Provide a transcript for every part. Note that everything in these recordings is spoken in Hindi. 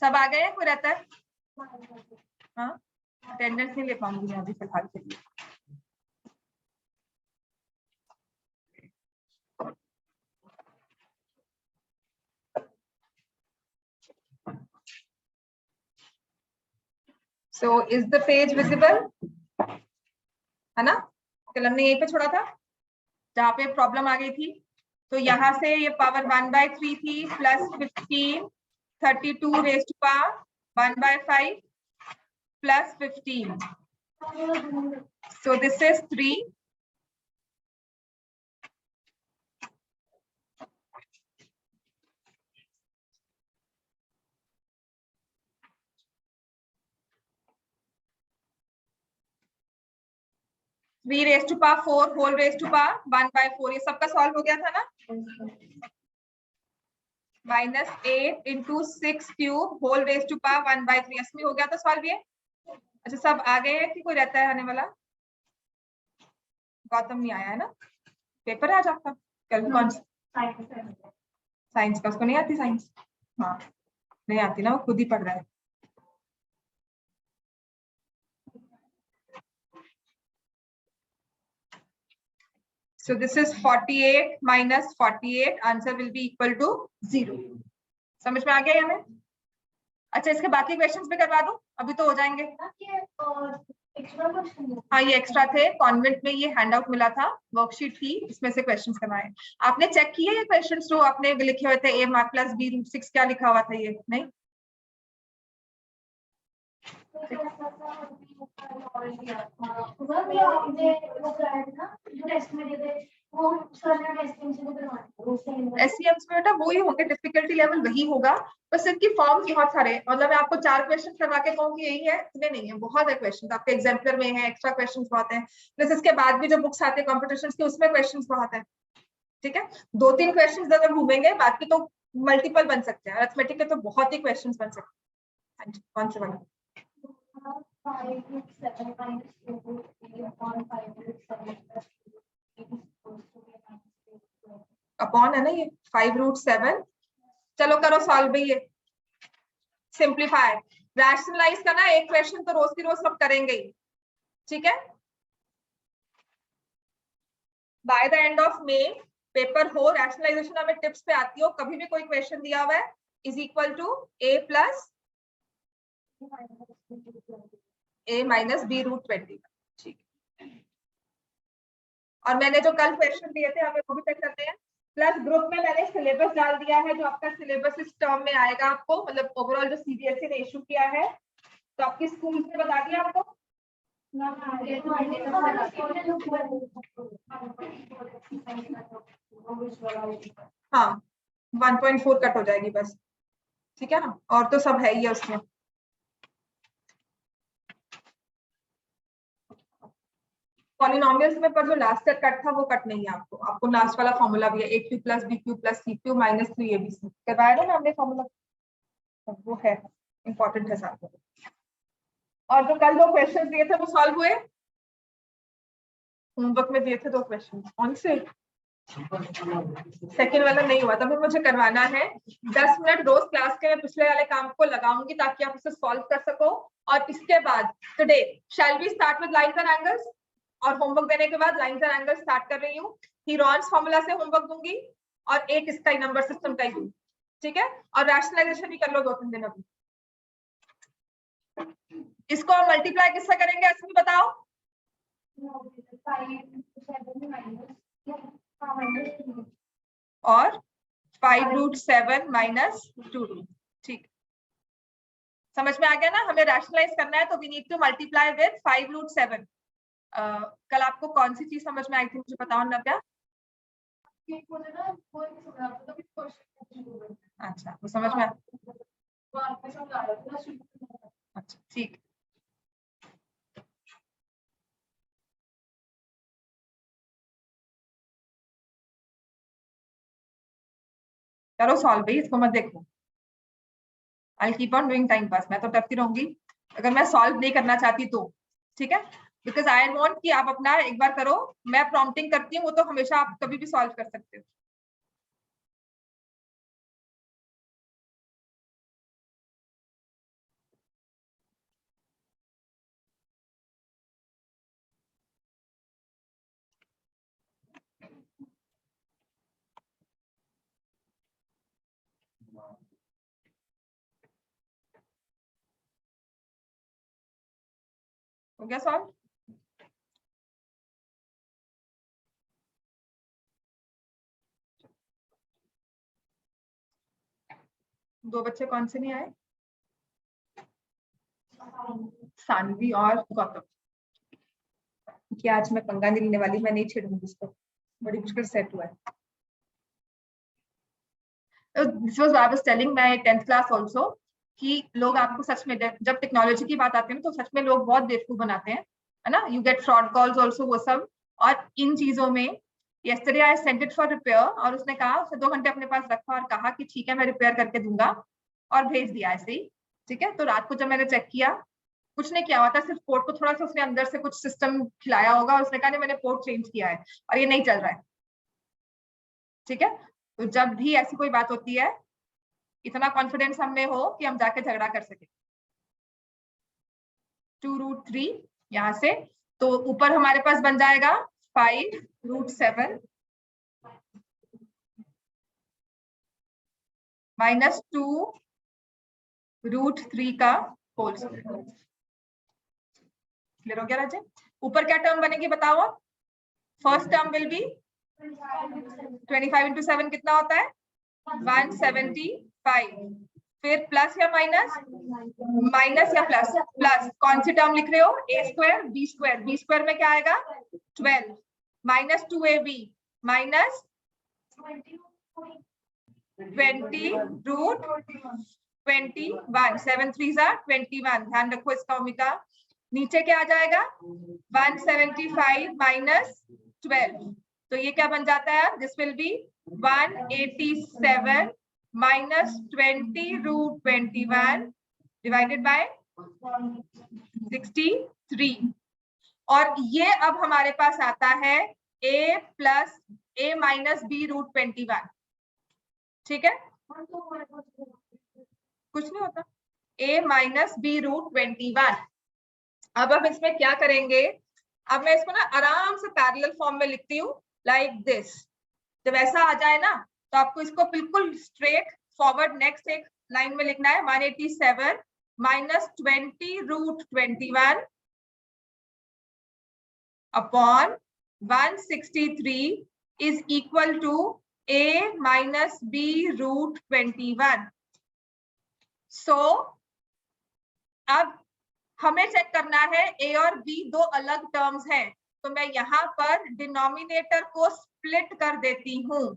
सब आ गए? कोई रहता है? हाँ, अटेंडेंस नहीं ले पाऊंगी मैं अभी फिलहाल के लिए। So is the page visible? है ना? कल हमने यहीं पे छोड़ा था जहाँ पे प्रॉब्लम आ गई थी। तो यहाँ से ये पावर 1/3 थी plus 15, 32 raise to power 1/5 plus 15. So this is 3. Three raised to power 4 whole raised to power 1/4. ये सबका सॉल्व हो गया था ना? -8 into 6 cube whole raised to power 1/3. इसमें हो गया था सॉल्व ये? अच्छा, सब आ गए हैं कि कोई रहता है आने वाला? गौतम नहीं आया है ना? पेपर है आज आपका? कल कौन सा? साइंस का। उसको नहीं आती साइंस? हाँ, नहीं आती ना, वो खुद ही पढ़ रहा है। So this is 48 minus 48. Answer will be equal to 0. समझ में आ गया हमें? अच्छा, इसके बाकी क्वेश्चंस भी करवा दूं? अभी तो हो जाएंगे। हाँ, ये एक्स्ट्रा थे। कॉन्वेंट में ये हैंडआउट मिला था, वर्कशीट थी, इसमें से क्वेश्चंस करवाए। आपने चेक किए ये क्वेश्चंस जो आपने लिखे हुए थे? a plus b root 6 क्या लिखा हुआ था? ये नहीं? एससीएम्स में बेटा वही होंगे, डिफिकल्टी लेवल वही होगा, बस इनकी फॉर्म बहुत सारे। मतलब मैं आपको 4 क्वेश्चन करवा के कहूंगी यही है, इतने नहीं है, बहुत है क्वेश्चन आपके एग्जाम्पलर में है, एक्स्ट्रा क्वेश्चन बहुत है। प्लस इसके बाद भी जो बुक्स आते हैं कॉम्पिटिशन के, उसमें क्वेश्चन बहुत है। ठीक है, 2-3 क्वेश्चन अगर घूमेंगे, बाकी तो मल्टीपल बन सकते हैं। अरिथमेटिक के तो बहुत ही क्वेश्चन बन सकते हैं। कौन से वाला? अपॉन है ना ये 5√7। चलो करो सॉल्व भी, ये सिंप्लीफाई रैशनलाइज करना। एक क्वेश्चन तो रोज की रोज सब करेंगे ही, ठीक है? By the end of May paper हो, रैशनलाइजेशन हमें टिप्स पे आती हो, कभी भी कोई क्वेश्चन दिया हुआ है is equal to a plus a minus b√20। ठीक है, और मैंने जो कल क्वेश्चन दिए थे हमें वो भी चेक करते हैं। प्लस ग्रुप में मैंने सिलेबस डाल दिया है, जो आपका सिलेबस इस टर्म में आएगा आपको, मतलब ओवरऑल जो सीबीएसई ने इशू किया है, तो आपकी स्कूल से बता दिया आपको। हाँ, 1.4 कट हो जाएगी बस, ठीक है ना? और तो सब है ही है उसमें। पॉलिनोमियल्स में पर जो लास्ट का कट था वो कट नहीं है आपको। आपको लास्ट वाला फॉर्मूला भी है, a³ + b³ + c³ - 3abc करवाया था ना हमने फॉर्मूला, वो है, इंपॉर्टेंट है साथ में। और जो कल 2 क्वेश्चन दिए थे वो सॉल्व हुए? होमवर्क में दिए थे 2 क्वेश्चन, कौन से? सेकेंड वाला नहीं हुआ, तभी मुझे करवाना है। 10 मिनट रोज क्लास के मैं पिछले वाले काम को लगाऊंगी ताकि आप उसे सॉल्व कर सको। और इसके बाद today shall we start with lines and angles, और होमवर्क देने के बाद लाइन्स एंड एंगल्स स्टार्ट कर रही हूँ। हीरोन्स फॉर्मूला से होमवर्क दूंगी और एक इसका ही नंबर सिस्टम का ही दूंगी, ठीक है? और रैशनलाइजेशन भी कर लो 2-3 दिन अभी। इसको हम मल्टीप्लाई किससे करेंगे इसमें बताओ? और 5√7 - 2√, ठीक। समझ में आ गया ना? हमें रैशनलाइज करना है तो we need to multiply with 5√7। कल आपको कौन सी चीज समझ में आई थी मुझे बताओ ना क्या? अच्छा, वो समझ में अच्छा, ठीक। करो सॉल्व भाई, इसको मत देखो। I keep on doing time pass, मैं तो करती रहूंगी अगर मैं सॉल्व नहीं करना चाहती तो, ठीक है? बिकॉज आई वांट कि आप अपना एक बार करो, मैं प्रॉम्प्टिंग करती हूँ, वो तो हमेशा आप कभी भी सॉल्व कर सकते हो। हो गया सॉल्व? दो बच्चे कौन से नहीं आए? सानवी और गौतम। कि आज मैं पंगा नहीं लेने वाली, मैं नहीं छेड़ूंगी इसको, बड़ी मुश्किल सेट हुआ है। This was I was telling my 10th class also कि लोग आपको सच में जब टेक्नोलॉजी की बात आती है ना तो सच में लोग बहुत बेवकूफ बनाते हैं, है ना? You get fraud calls also, वो सब। और इन चीजों में yesterday I sent it for repair और उसने कहा, उसने 2 घंटे अपने पास रखा और कहा कि ठीक है मैं रिपेयर करके दूंगा और भेज दिया ऐसे ही। ठीक है, तो रात को जब मैंने चेक किया कुछ नहीं किया हुआ था, सिर्फ पोर्ट को थोड़ा सा उसने अंदर से कुछ सिस्टम खिलाया होगा और उसने कहा नहीं मैंने पोर्ट चेंज किया है और ये नहीं चल रहा है। ठीक है, तो जब भी ऐसी कोई बात होती है इतना कॉन्फिडेंस हमें हो कि हम जाके झगड़ा कर सके। 2√3 यहां से, तो ऊपर हमारे पास बन जाएगा 5√7 माइनस 2√3 का होल स्क्वायर। क्लियर हो गया राजे? ऊपर क्या टर्म बनेगी बताओ? First term will be 25 into 7 कितना होता है? 175। फिर प्लस या माइनस? माइनस या प्लस? प्लस। कौन सी टर्म लिख रहे हो? a square b square. b square में क्या आएगा? 12 माइनस 2ab माइनस 20√21। 7 3 21। ध्यान रखो इसका ओमिका। नीचे क्या आ जाएगा? 175 माइनस 12, तो ये क्या बन जाता है? This will be 187 minus 20√21 divided by 63। और ये अब हमारे पास आता है a plus a minus b√21। ठीक है, कुछ नहीं होता, a माइनस b√21। अब हम इसमें क्या करेंगे? अब मैं इसको ना आराम से पैरेलल फॉर्म में लिखती हूँ, लाइक दिस। जब ऐसा आ जाए ना तो आपको इसको बिल्कुल स्ट्रेट फॉरवर्ड नेक्स्ट एक लाइन में लिखना है। 187 minus 20√21 upon 163 is equal to a minus b√21। So अब हमें चेक करना है a और b दो अलग टर्म्स हैं, तो मैं यहां पर डिनोमिनेटर को स्प्लिट कर देती हूं।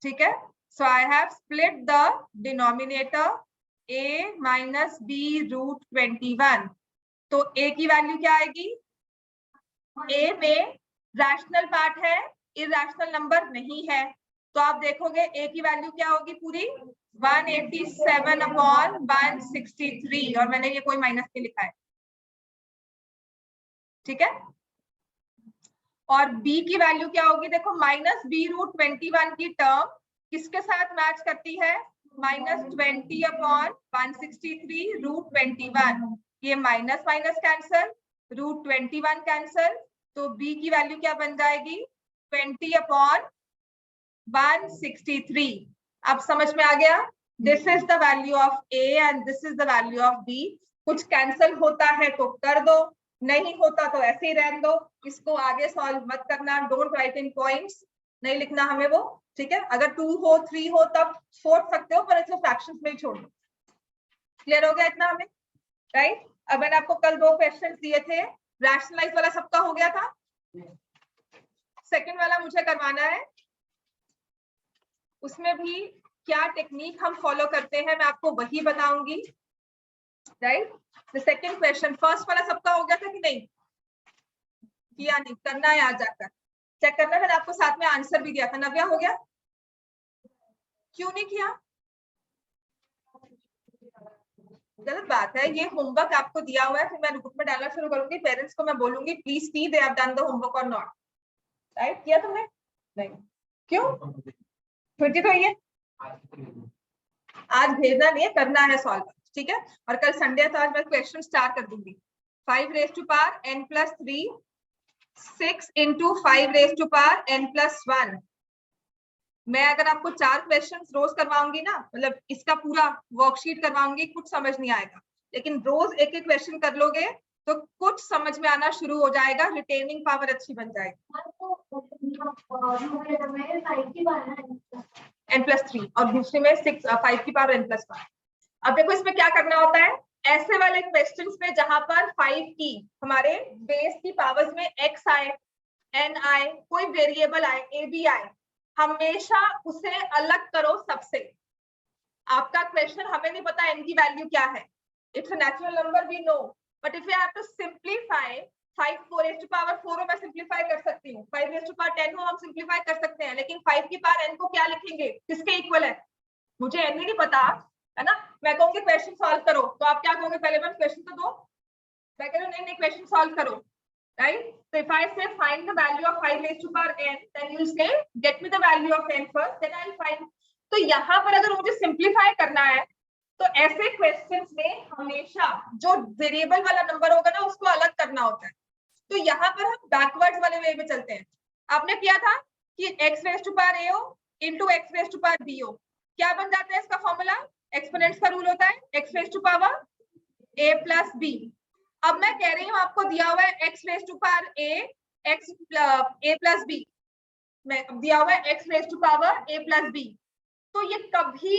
ठीक है, so I have split the denominator a minus b√21। तो a की वैल्यू क्या आएगी? a में रैशनल पार्ट है, इरैशनल नंबर नहीं है, तो आप देखोगे a की वैल्यू क्या होगी पूरी? 187 अपॉन 163, और मैंने ये कोई माइनस नहीं लिखा है। ठीक है, और b की वैल्यू क्या होगी? देखो माइनस b√21 की टर्म किसके साथ मैच करती है? Minus 20 upon 163√21। ये माइनस माइनस कैंसल, √21 कैंसल, तो b की वैल्यू क्या बन जाएगी? 20 अपॉन 163। अब समझ में आ गया? This is the value of a and this is the value of b। कुछ कैंसल होता है तो कर दो, नहीं होता तो ऐसे ही रहने दो, इसको आगे सॉल्व मत करना। डोंट राइट इन पॉइंट्स, नहीं लिखना हमें वो। ठीक है, अगर 2 हो 3 हो तब सोच सकते हो, पर इसको फ्रैक्शंस में ही छोड़ दो। क्लियर हो गया इतना हमें? राइट। अब मैंने आपको कल 2 क्वेश्चन दिए थे, रैशनलाइज वाला सबका हो गया था, सेकंड वाला मुझे करवाना है। उसमें भी क्या टेक्निक हम फॉलो करते हैं मैं आपको वही बताऊंगी। Right, the second question. First वाला सबका हो गया था कि नहीं? किया नहीं, करना है आज जाकर चेक करना। मैंने आपको साथ में आंसर भी दिया था। नव्या हो गया? क्यों नहीं किया? गलत बात है, ये होमवर्क आपको दिया हुआ है, फिर मैं ग्रुप में डालना शुरू करूंगी, पेरेंट्स को मैं बोलूंगी please see they have done the homework और नॉट। राइट, किया तुमने? नहीं, क्यों? छुट्टी तो ये आज भेजना नहीं है, करना है सॉल्व। ठीक है, और कल संडे है तो आज मैं क्वेश्चन स्टार्ट कर दूंगी। 5 raised to power n plus 3 6 into 5 raised to power n+1। मैं अगर आपको 4 क्वेश्चंस रोज करवाऊंगी ना, मतलब इसका पूरा वर्कशीट करवाऊंगी, कुछ समझ नहीं आएगा, लेकिन रोज एक एक क्वेश्चन कर लोगे तो कुछ समझ में आना शुरू हो जाएगा, रिटेनिंग पावर अच्छी बन जाएगी। n+3 और दूसरे में 5 की पावर n+1। अब देखो इसमें क्या करना होता है, ऐसे वाले क्वेश्चंस में जहां पर 5 की हमारे बेस की पावर्स में x आए, n आए, कोई वेरिएबल आए, a b आए, हमेशा उसे अलग करो सबसे। आपका क्वेश्चन हमें नहीं पता n की वैल्यू क्या है, it's a natural number we know, but if you have to simplify 5 4 मैं सिंपलीफाई कर सकती हूँ, 5 हम सिंपलीफाई कर सकते हैं, लेकिन 5 की पावर n को क्या लिखेंगे, किसके इक्वल है, मुझे n ही नहीं पता, है ना। मैं कहूंगी क्वेश्चन सॉल्व करो, तो आप क्या कहोगे, पहले मैम क्वेश्चन तो दो, मैं कह रही हूँ नहीं क्वेश्चन सॉल्व करो, right? So if I say find the value of 5 raised to power n, then you say get me the value of n first, then I'll find। तो यहाँ पर अगर मुझे सिंप्लीफाई करना है तो ऐसे क्वेश्चंस में हमेशा जो वेरिएबल वाला नंबर होगा ना उसको अलग करना होता है। तो यहाँ पर हम बैकवर्ड्स वाले वे में चलते हैं। आपने किया था कि x raised to power a हो into x raised to power b हो, क्या बन जाता है इसका फॉर्मूला, एक्सपोनेंट्स का रूल होता है x raised to power a plus b। अब मैं कह रही हूँ आपको दिया हुआ है x raised to power a plus b, मैं दिया हुआ है x raised to power a plus b, तो ये कभी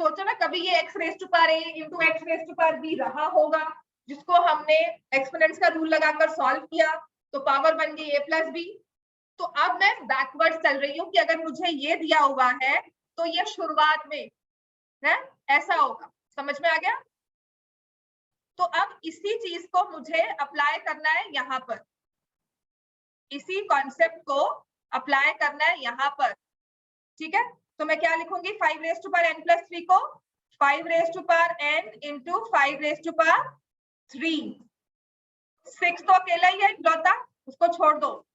सोचो ना, कभी ये x raised to power a into x raised to power b रहा होगा, जिसको हमने एक्सपोनेंट्स का रूल लगाकर सॉल्व किया तो पावर बन गई a plus b। तो अब मैं बैकवर्ड चल रही हूँ कि अगर मुझे ये दिया हुआ है तो ये शुरुआत में है ऐसा होगा, समझ में आ गया। तो अब इसी चीज को मुझे अप्लाई करना है यहाँ पर, इसी कॉन्सेप्ट को अप्लाई करना है यहाँ पर, ठीक है। तो मैं क्या लिखूंगी, 5 raised to power n+3 को 5 raised to power n into 5 raised to power 3। 6 तो अकेला ही है इकलौता, उसको छोड़ दो।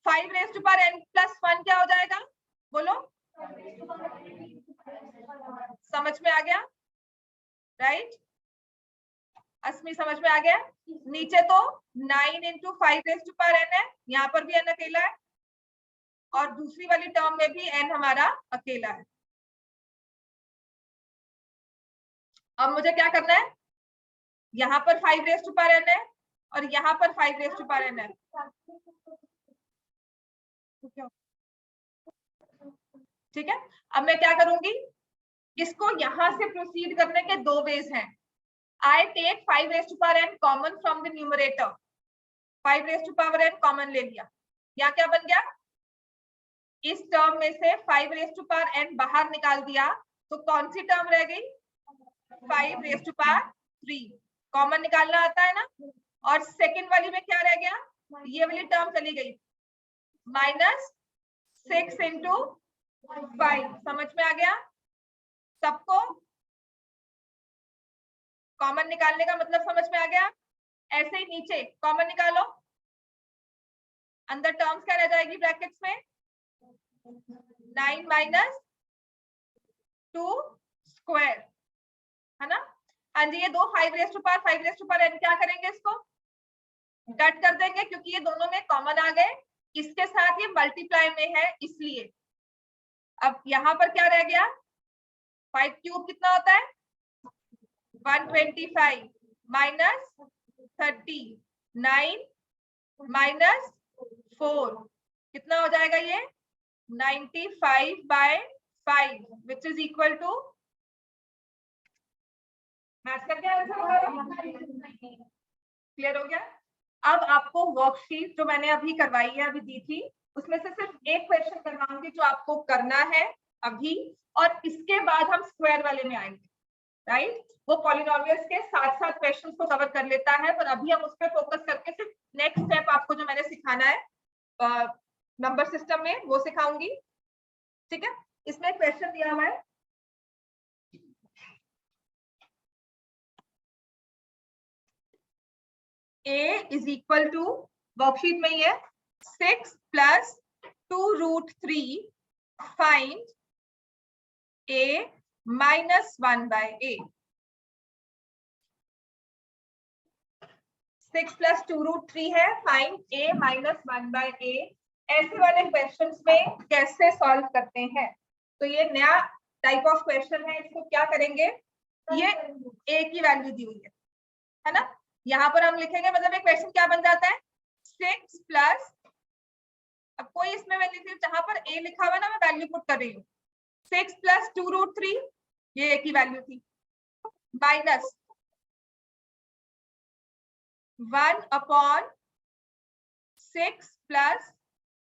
5 raised to power n+1 क्या हो जाएगा, बोलो, समझ में आ गया, राइट? अस्मी समझ में आ गया। नीचे तो 9 into 5 raised to power n है, यहाँ पर भी n अकेला है और दूसरी वाली टर्म में भी n हमारा अकेला है। अब मुझे क्या करना है, यहाँ पर 5 raised to power n है और यहाँ पर 5 raised to power n है, ठीक है। अब मैं क्या करूंगी, इसको यहाँ से प्रोसीड करने के दो वेज हैं। I take 5 raised to power n common from the numerator, 5 raised to power n common ले लिया, यहाँ क्या बन गया, इस टर्म में से 5 raised to power n बाहर निकाल दिया तो कौन सी टर्म रह गई, 5 raised to power 3, कॉमन निकालना आता है ना। और सेकंड वाली में क्या रह गया, ये वाली टर्म चली गई, -6 into 5, समझ में आ गया सबको, कॉमन निकालने का मतलब समझ में आ गया। ऐसे ही नीचे कॉमन निकालो, अंदर टर्म्स क्या रह जाएगी ब्रैकेट्स में, 9 minus 2 स्क्वायर, है ना। हाँ जी, ये दो 5 raised to power n क्या करेंगे, इसको कट कर देंगे क्योंकि ये दोनों में कॉमन आ गए, इसके साथ ये मल्टीप्लाई में है इसलिए। अब यहाँ पर क्या रह गया, 5 क्यूब कितना होता है, 125 minus 30, 9 minus 4 कितना हो जाएगा ये, 95/5 which is equal to, math करके आंसर क्लियर हो गया। अब आपको वर्कशीट जो मैंने अभी करवाई है, अभी दी थी, उसमें से सिर्फ एक क्वेश्चन करवाऊंगी जो आपको करना है अभी, और इसके बाद हम स्क्वायर वाले में आएंगे, राइट। वो पॉलिनोमियल्स के साथ साथ क्वेश्चंस को कवर कर लेता है, पर अभी हम उस पर फोकस करके सिर्फ नेक्स्ट स्टेप आपको जो मैंने सिखाना है नंबर सिस्टम में वो सिखाऊंगी, ठीक है। इसमें क्वेश्चन दिया हुआ है, a is equal to, worksheet में ही है, 6 + 2√3 फाइंड a -1/a। 6 प्लस 2√3 है, फाइंड a माइनस 1/a। ऐसे वाले क्वेश्चंस में कैसे सॉल्व करते हैं? तो ये नया टाइप ऑफ क्वेश्चन है, इसको क्या करेंगे, ये a की वैल्यू दी हुई है ना, यहाँ पर हम लिखेंगे, मतलब ये क्वेश्चन क्या बन जाता है, 6 प्लस, अब कोई इसमें वैल्यू थी जहां पर a लिखा हुआ ना, मैं वैल्यू पुट कर रही हूँ, 6 प्लस 2√3, ये a की वैल्यू थी, माइनस 1/6 प्लस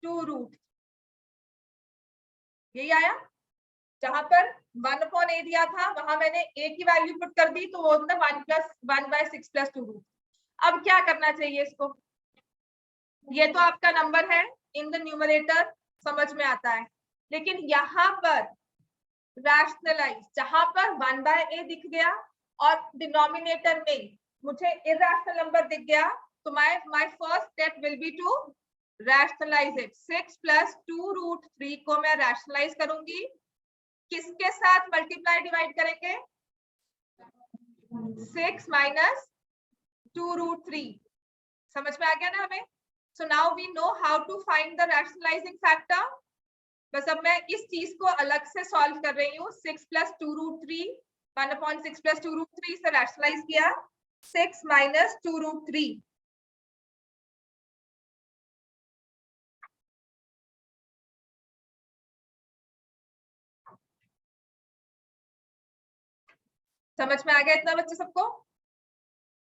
2√, यही आया। जहां पर 1/a दिया था वहां मैंने a की वैल्यू पुट कर दी, तो वो होता 1/6 प्लस 2√। अब क्या करना चाहिए इसको, ये तो आपका नंबर है इन द न्यूमरेटर, समझ में आता है, लेकिन यहाँ पर रैशनलाइज, जहां पर 1/a दिख गया और डिनोमिनेटर में मुझे इरैशनल नंबर दिख गया, तो my first step will be to rationalise it. 6 plus 2√3 को मैं रैशनलाइज करूंगी, किसके साथ मल्टीप्लाई डिवाइड करेंगे, 6 माइनस 2√3, समझ में आ गया ना हमें। So now we know how to find the rationalising factor. बस अब मैं इस चीज को अलग से सॉल्व कर रही हूँ, 6 प्लस 2√3, 1/6 प्लस 2√3 से रैशनलाइज किया, 6 माइनस 2√3, समझ में आ गया इतना बच्चे सबको।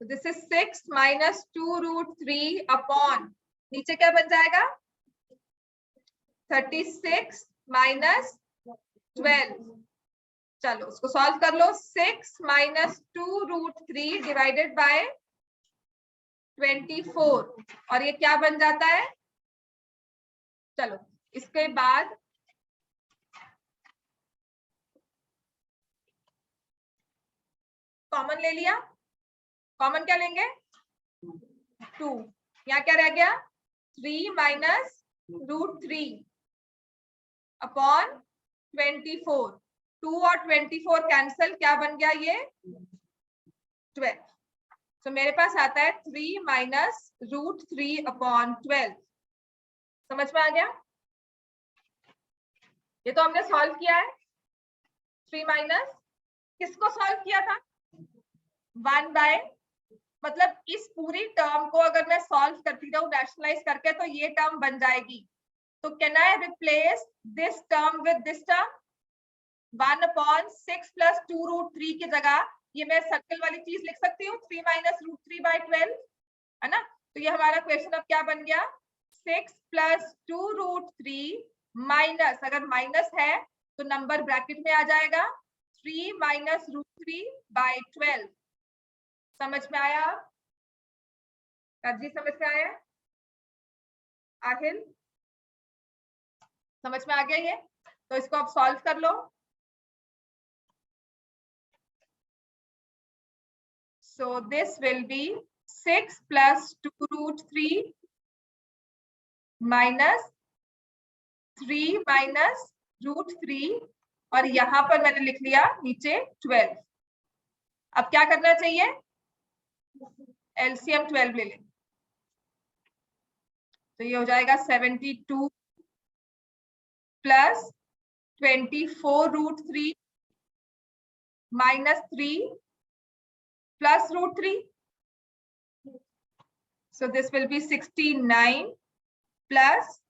तो दिस इज 6 माइनस 2√3 अपॉन, नीचे क्या बन जाएगा, 36 माइनस 12। चलो उसको सॉल्व कर लो, 6 माइनस 2√3 डिवाइडेड बाय 24, और ये क्या बन जाता है, चलो इसके बाद कॉमन ले लिया, कॉमन क्या लेंगे, 2, यहाँ क्या रह गया, 3 माइनस √3 अपॉन 24, 2 और 24 कैंसल, क्या बन गया ये 12। तो मेरे पास आता है 3 माइनस √3 अपॉन 12, समझ में आ गया। ये तो हमने सॉल्व किया है, 3 माइनस, किसको सॉल्व किया था, 1/, मतलब इस पूरी टर्म को अगर मैं सॉल्व करती रहूं रैशनलाइज करके, तो ये टर्म बन जाएगी। तो can I replace this term with this term, 1/6 plus 2√3 की जगह ये मैं सर्कल वाली चीज लिख सकती हूँ, 3 माइनस √3/12, है ना। तो ये हमारा क्वेश्चन अब क्या बन गया, 6 प्लस 2√3 माइनस, अगर माइनस है तो नंबर ब्रैकेट में आ जाएगा, 3 माइनस √3/12। समझ में आया, जी समझ में आया, आखिर समझ में आ गया ये। तो इसको आप सॉल्व कर लो। So this will be 6 plus 2√3 minus 3 minus √3, और यहां पर मैंने लिख लिया नीचे 12। अब क्या करना चाहिए, एलसीएम 12 ले लें, तो ये हो जाएगा 72 plus 24√3 minus 3 plus √3, so this will be 69 plus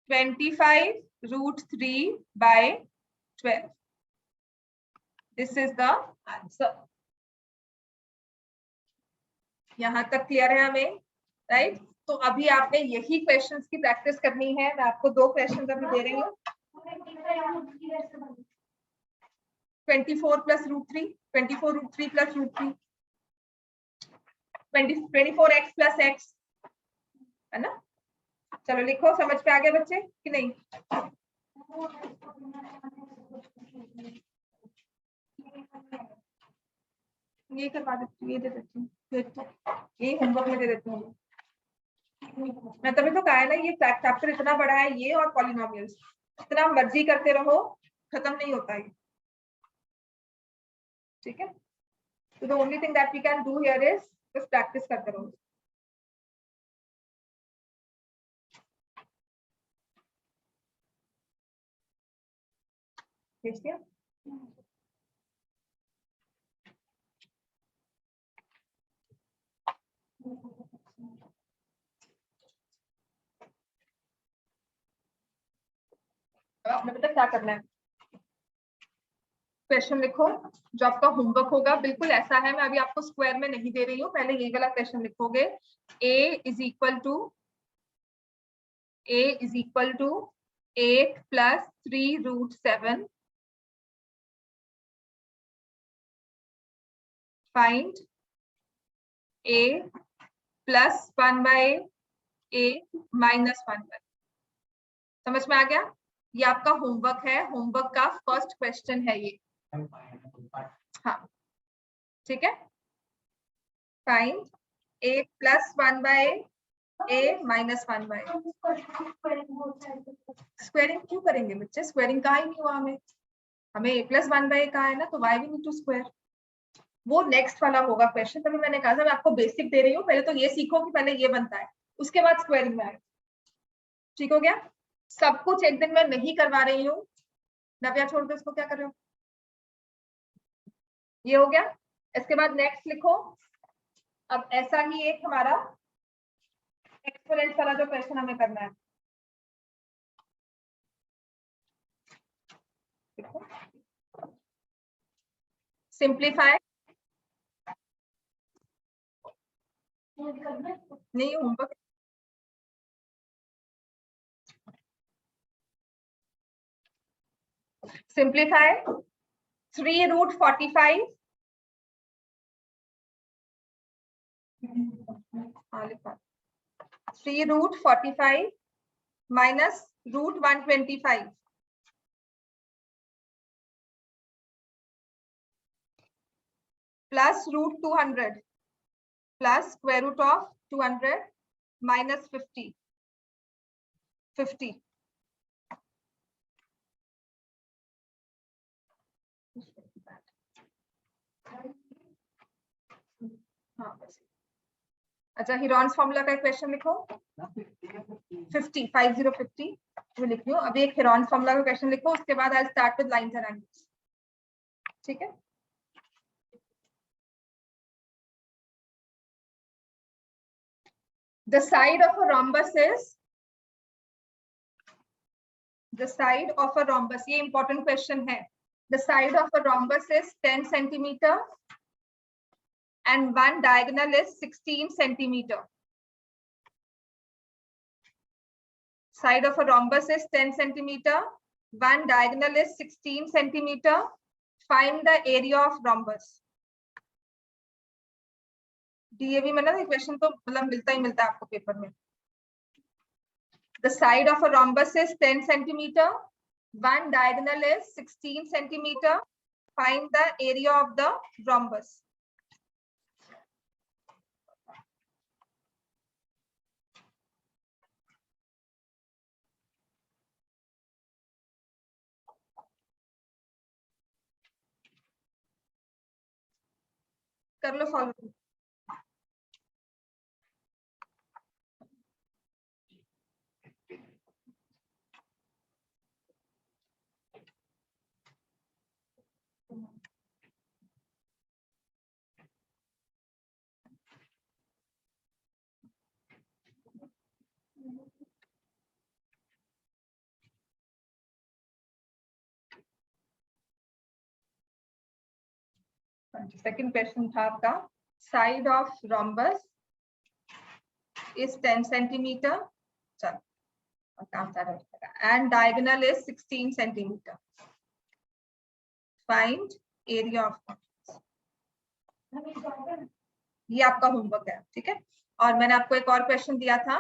25√3/12. This is the answer. यहाँ तक क्लियर है हमें, राइट। तो अभी आपने यही क्वेश्चंस की प्रैक्टिस करनी है, मैं आपको 2 क्वेश्चंस अभी दे रही हूँ, 24 plus √3, 24√3 plus √3, 24x plus x, है ना। चलो लिखो, समझ पे आ गया बच्चे कि नहीं, ये करवा देती हूँ, ये दे देती हूँ, ये होमवर्क में दे देती हूँ। मैं तभी तो कहा है ना, ये चैप्टर इतना बड़ा है, ये और पॉलिनोमियल्स, इतना मर्जी करते रहो खत्म नहीं होता है, ठीक है। तो the only thing that we can do here is बस प्रैक्टिस करते रहो। भेज दिया। आपने पता क्या करना है, क्वेश्चन लिखो जो आपका होमवर्क होगा, बिल्कुल ऐसा है, मैं अभी आपको स्क्वायर में नहीं दे रही हूँ, पहले ये वाला क्वेश्चन लिखोगे। a is equal to 8 plus 3√7 find a plus 1/a minus 1/, समझ में आ गया? ये आपका होमवर्क है, होमवर्क का फर्स्ट क्वेश्चन है ये। हाँ ठीक है, find a plus 1/a minus 1/, squaring क्यों करेंगे बच्चे, स्क्वायरिंग कहाँ ही नहीं हुआ हमें a प्लस 1/a कहा है ना, तो y we need to square, वो नेक्स्ट वाला होगा क्वेश्चन। तभी मैंने कहा था मैं आपको बेसिक दे रही हूँ, पहले तो ये सीखो कि पहले ये बनता है, उसके बाद स्क्वायरिंग में आए। ठीक हो गया? सब कुछ एक दिन में नहीं करवा रही हूँ। नव्या छोड़ के उसको क्या कर रहे हो? ये हो गया। इसके बाद नेक्स्ट लिखो। अब ऐसा ही एक हमारा एक्सपोनेंट वाला जो क्वेश्चन हमें करना है, सिंप्लीफाई नहीं, homework simplify 3√45 3√45 minus √125 plus √200 plus square root of 200 minus 50 हाँ अच्छा, हिरॉन्स फॉर्मूला का क्वेश्चन लिखो। 50 वो लिख लो। अभी एक हिरॉन्स फॉर्मूला का क्वेश्चन लिखो, उसके बाद I start with lines and angles. ठीक है, the side of a rhombus ये इंपॉर्टेंट क्वेश्चन है। The side of a rhombus is 10 centimeter and one diagonal is 16 centimeter. Side of a rhombus is 10 centimeter, one diagonal is 16 centimeter. Find the area of rhombus. DAV में ना क्वेश्चन तो मतलब मिलता ही मिलता है आपको पेपर में। The side of a rhombus is 10 centimeter, one diagonal is 16 centimeter. Find the area of the rhombus. कर लो सॉल्व। सेकंड क्वेश्चन था आपका, side of rhombus is 10 centimeter. चलो काम सारा and diagonal is 16 centimeter. Find area of rhombus. ये आपका होमवर्क है, ठीक है। और मैंने आपको एक और क्वेश्चन दिया था,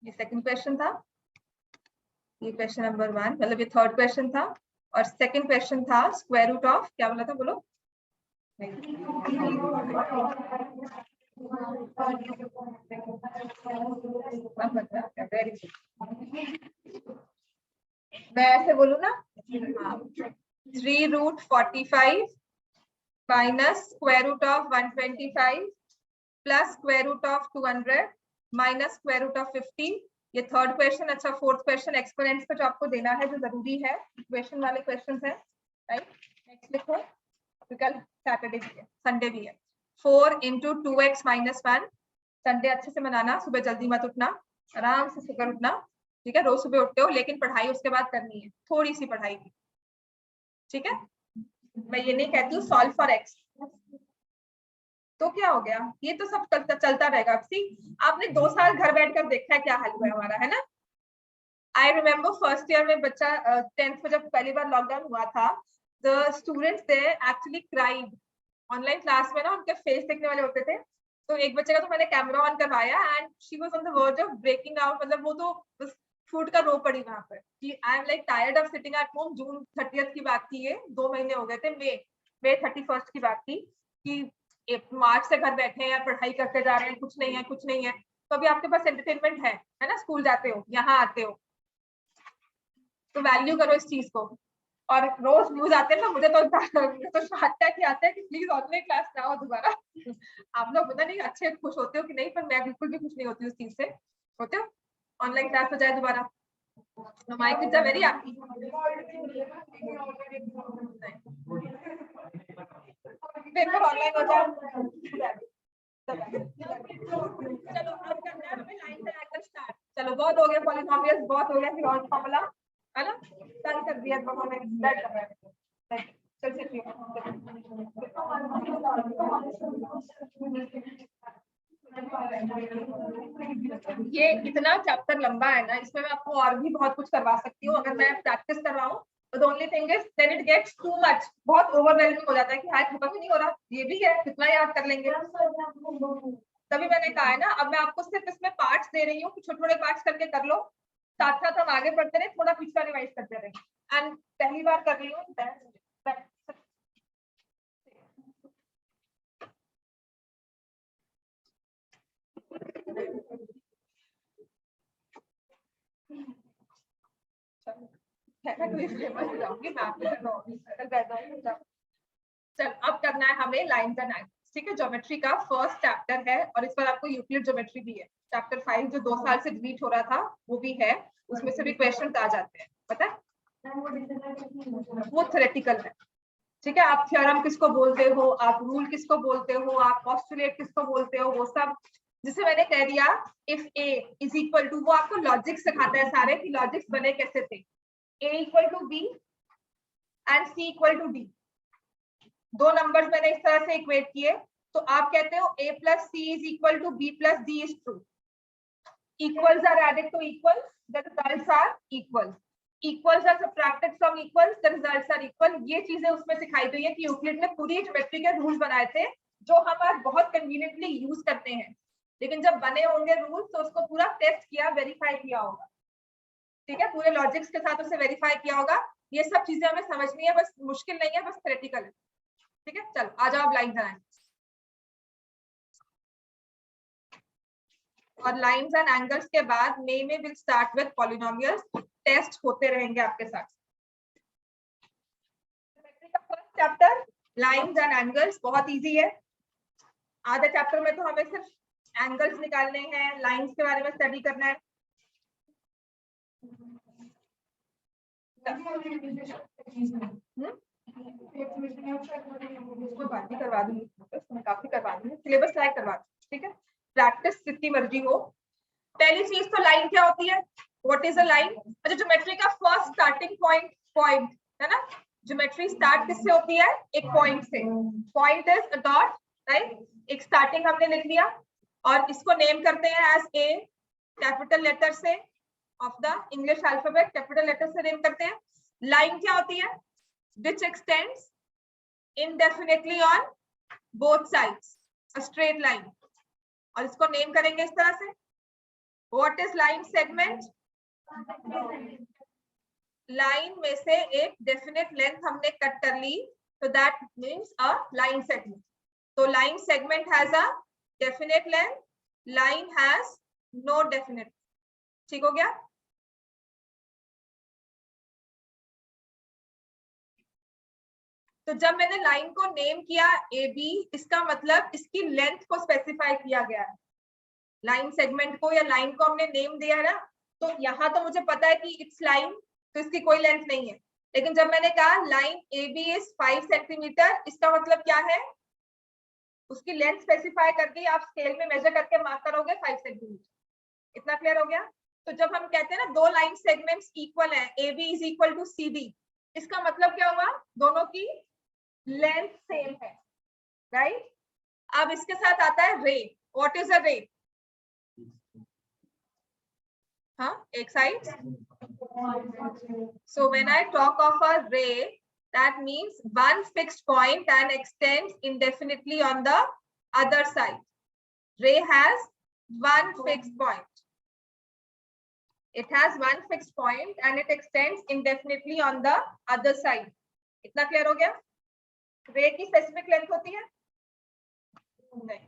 ये सेकंड क्वेश्चन था, ये क्वेश्चन नंबर 1, मतलब ये थर्ड क्वेश्चन था। और सेकंड क्वेश्चन था स्क्वायर रूट ऑफ, क्या बोला था बोलो? मैं ऐसे बोलूं ना, 3√45 minus square root of 125 plus square root of 200 minus square root of 50 ये थर्ड क्वेश्चन। अच्छा, फोर्थ क्वेश्चन एक्सपोनेंट्स का जो आपको देना है, जो जरूरी है, इक्वेशन वाले क्वेश्चन है, राइट। नेक्स्ट लिखो, कल सैटरडे भी है, संडे भी है। 4 × 2x - 1। संडे अच्छे से मनाना, सुबह जल्दी मत उठना, आराम से सुबह उठना, ठीक है। रोज सुबह उठते हो, लेकिन पढ़ाई उसके बाद करनी है, थोड़ी सी पढ़ाई की, ठीक है। मैं ये नहीं कहती हूँ सॉल्व फॉर एक्स, तो क्या हो गया, ये तो सब चलता रहेगा। सी, आपने 2 साल घर बैठकर देखा है क्या हाल हुआ हमारा, है ना। आई रिमेम्बर फर्स्ट ईयर में बच्चा 10th में जब पहली बार लॉकडाउन हुआ था, the students they actually cried. Online class में ना उनके फेस देखने वाले होते थे, तो एक बच्चे का तो मैंने कैमरा ऑन करवाया and she was on the verge of breaking out, मतलब वो तो बस फूट कर रो पड़ी वहां पर कि I am like tired of sitting at home. June 30th की बात की, ये 2 महीने हो गए थे, मई 31st की बात थी कि मार्च से घर बैठे हैं, पढ़ाई करते जा रहे हैं, कुछ नहीं है, कुछ नहीं है। तो अभी आपके पास एंटरटेनमेंट है ना, स्कूल जाते हो, यहाँ आते हो, तो वैल्यू करो इस चीज को। और रोज न्यूज आते हैं ना, मुझे तो अटैक ही आते हैं कि प्लीज ऑनलाइन क्लास ना हो दोबारा। आप लोग पता नहीं अच्छे खुश होते हो कि नहीं, पर मैं बिल्कुल भी खुश नहीं होती उस चीज से। होते हो ऑनलाइन क्लास हो जाए दोबारा, तो my kids are very happy. Paper online हो जाए। चलो अब करना है हमें लाइन से आकर स्टार्ट। चलो बहुत हो गया पॉलिनोमियल्स, बहुत हो गया फिर फॉर्मूला, है ना, सारी कर दिया तो हमें दैट कर रहा है। चल ये इतना चैप्टर लंबा है ना, इसमें मैं आपको और भी बहुत कुछ करवा सकती हूँ अगर मैं प्रैक्टिस कर रहा हूँ। तो the only thing is then it gets too much, बहुत ओवरवेलमिंग हो जाता है कि हाय खत्म ही नहीं हो रहा, ये भी है, कितना याद कर लेंगे। तभी मैंने कहा है ना, अब मैं आपको सिर्फ इसमें पार्ट्स दे रही हूँ कि छोटे छोटे पार्ट्स करके कर लो, साथ साथ हम आगे बढ़ते रहे, थोड़ा पिछला रिवाइज करते रहे। एंड पहली बार कर रही हूँ, चल अब करना है हमें लाइन्स एंड एंगल्स, ठीक है। ज्योमेट्री का फर्स्ट चैप्टर है और इस पर आपको यूक्लिड ज्योमेट्री भी है। चैप्टर 5 जो 2 साल से डिलीट हो रहा था वो भी है, उसमें से भी क्वेश्चन आ जाते हैं, पता है। वो थ्योरेटिकल है, ठीक है। आप थ्योरम किसको बोलते हो, आप रूल किसको बोलते हो, आप पोस्टुलेट किसको बोलते हो, वो सब। जिसे मैंने कह दिया if A is equal to, वो आपको लॉजिक सिखाता है सारे कि लॉजिक्स बने कैसे थे। A equal to B and C equal to D, दो नंबर्स मैंने इस तरह से इक्वेट किए, तो आप कहते हो A + C is equal to B + D is true. Equals are added to equals, the results are equal. Equals are subtracted from equals, the results are equal. ये चीजें उसमें सिखाई गई है कि यूक्लिड ने पूरी ज्योमेट्री के रूल्स बनाए थे जो हम आज बहुत कन्वीनियंटली यूज करते हैं, लेकिन जब बने होंगे रूल्स तो उसको पूरा टेस्ट किया, वेरीफाई किया होगा, ठीक है। पूरे लॉजिक्स के साथ उसे वेरीफाई किया होगा। ये सब चीजें हमें समझनी है, बस मुश्किल नहीं है, बस थ्योरेटिकल है, ठीक है। चलो आ जाओ, आप लाइन बनाएं। और लाइन्स एंड एंगल्स के बाद मे में will start with polynomials, test होते रहेंगे आपके साथ। First chapter lines and angles बहुत इजी है। आधे चैप्टर में तो हमें सिर्फ एंगल्स निकालने हैं, लाइन्स के बारे में स्टडी करना है। बाकी करवा दूंगी, काफी करवा दूंगी, सिलेबस ट्रैक करवा दूंगी, ठीक है। प्रैक्टिस जितनी मर्जी हो। पहली चीज तो लाइन क्या होती है, व्हाट इज अ लाइन। अच्छा, ज्योमेट्री का फर्स्ट स्टार्टिंग पॉइंट है ना, ज्योमेट्री स्टार्ट किससे होती है, एक पॉइंट से। Point is a dot, right. एक स्टार्टिंग हमने लिख लिया और इसको नेम करते हैं एज ए, कैपिटल लेटर से of the English alphabet, capital letter से नेम करते हैं। लाइन क्या होती है, which extends indefinitely on both sides, a straight line, और इसको नेम करेंगे इस तरह से। What is line segment? Line में से एक डेफिनेट लेंथ हमने कट कर ली, तो that means a line segment. तो line segment has a definite length, line has no definite, ठीक हो गया। तो जब मैंने लाइन को नेम किया ए बी, इसका मतलब इसकी लेंथ को स्पेसिफाई किया गया है। लाइन सेगमेंट को या लाइन को हमने नेम दिया है ना, तो यहाँ तो मुझे पता है कि इट्स लाइन, तो इसकी कोई लेंथ नहीं है। लेकिन जब मैंने कहा line A B is 5 centimetre, इसका मतलब क्या है, उसकी लेंथ स्पेसिफाई कर दी, आप स्केल में मेजर करके मार्क करोगे 5 सेंटीमीटर। इतना क्लियर हो गया? तो जब हम कहते हैं ना दो लाइन सेगमेंट्स इक्वल है, A B is equal to C D, इसका मतलब क्या हुआ, दोनों की लेंथ सेम है, राइट? अब इसके साथ आता है रे। व्हाट इज अ रे? हाँ, एक side. So when I talk of a ray, that means one fixed point and extends indefinitely on the other side. Ray has one fixed point. It has one fixed point and it extends indefinitely on the other side. इतना क्लियर हो गया? रे की स्पेसिफिक लेंथ होती है? नहीं।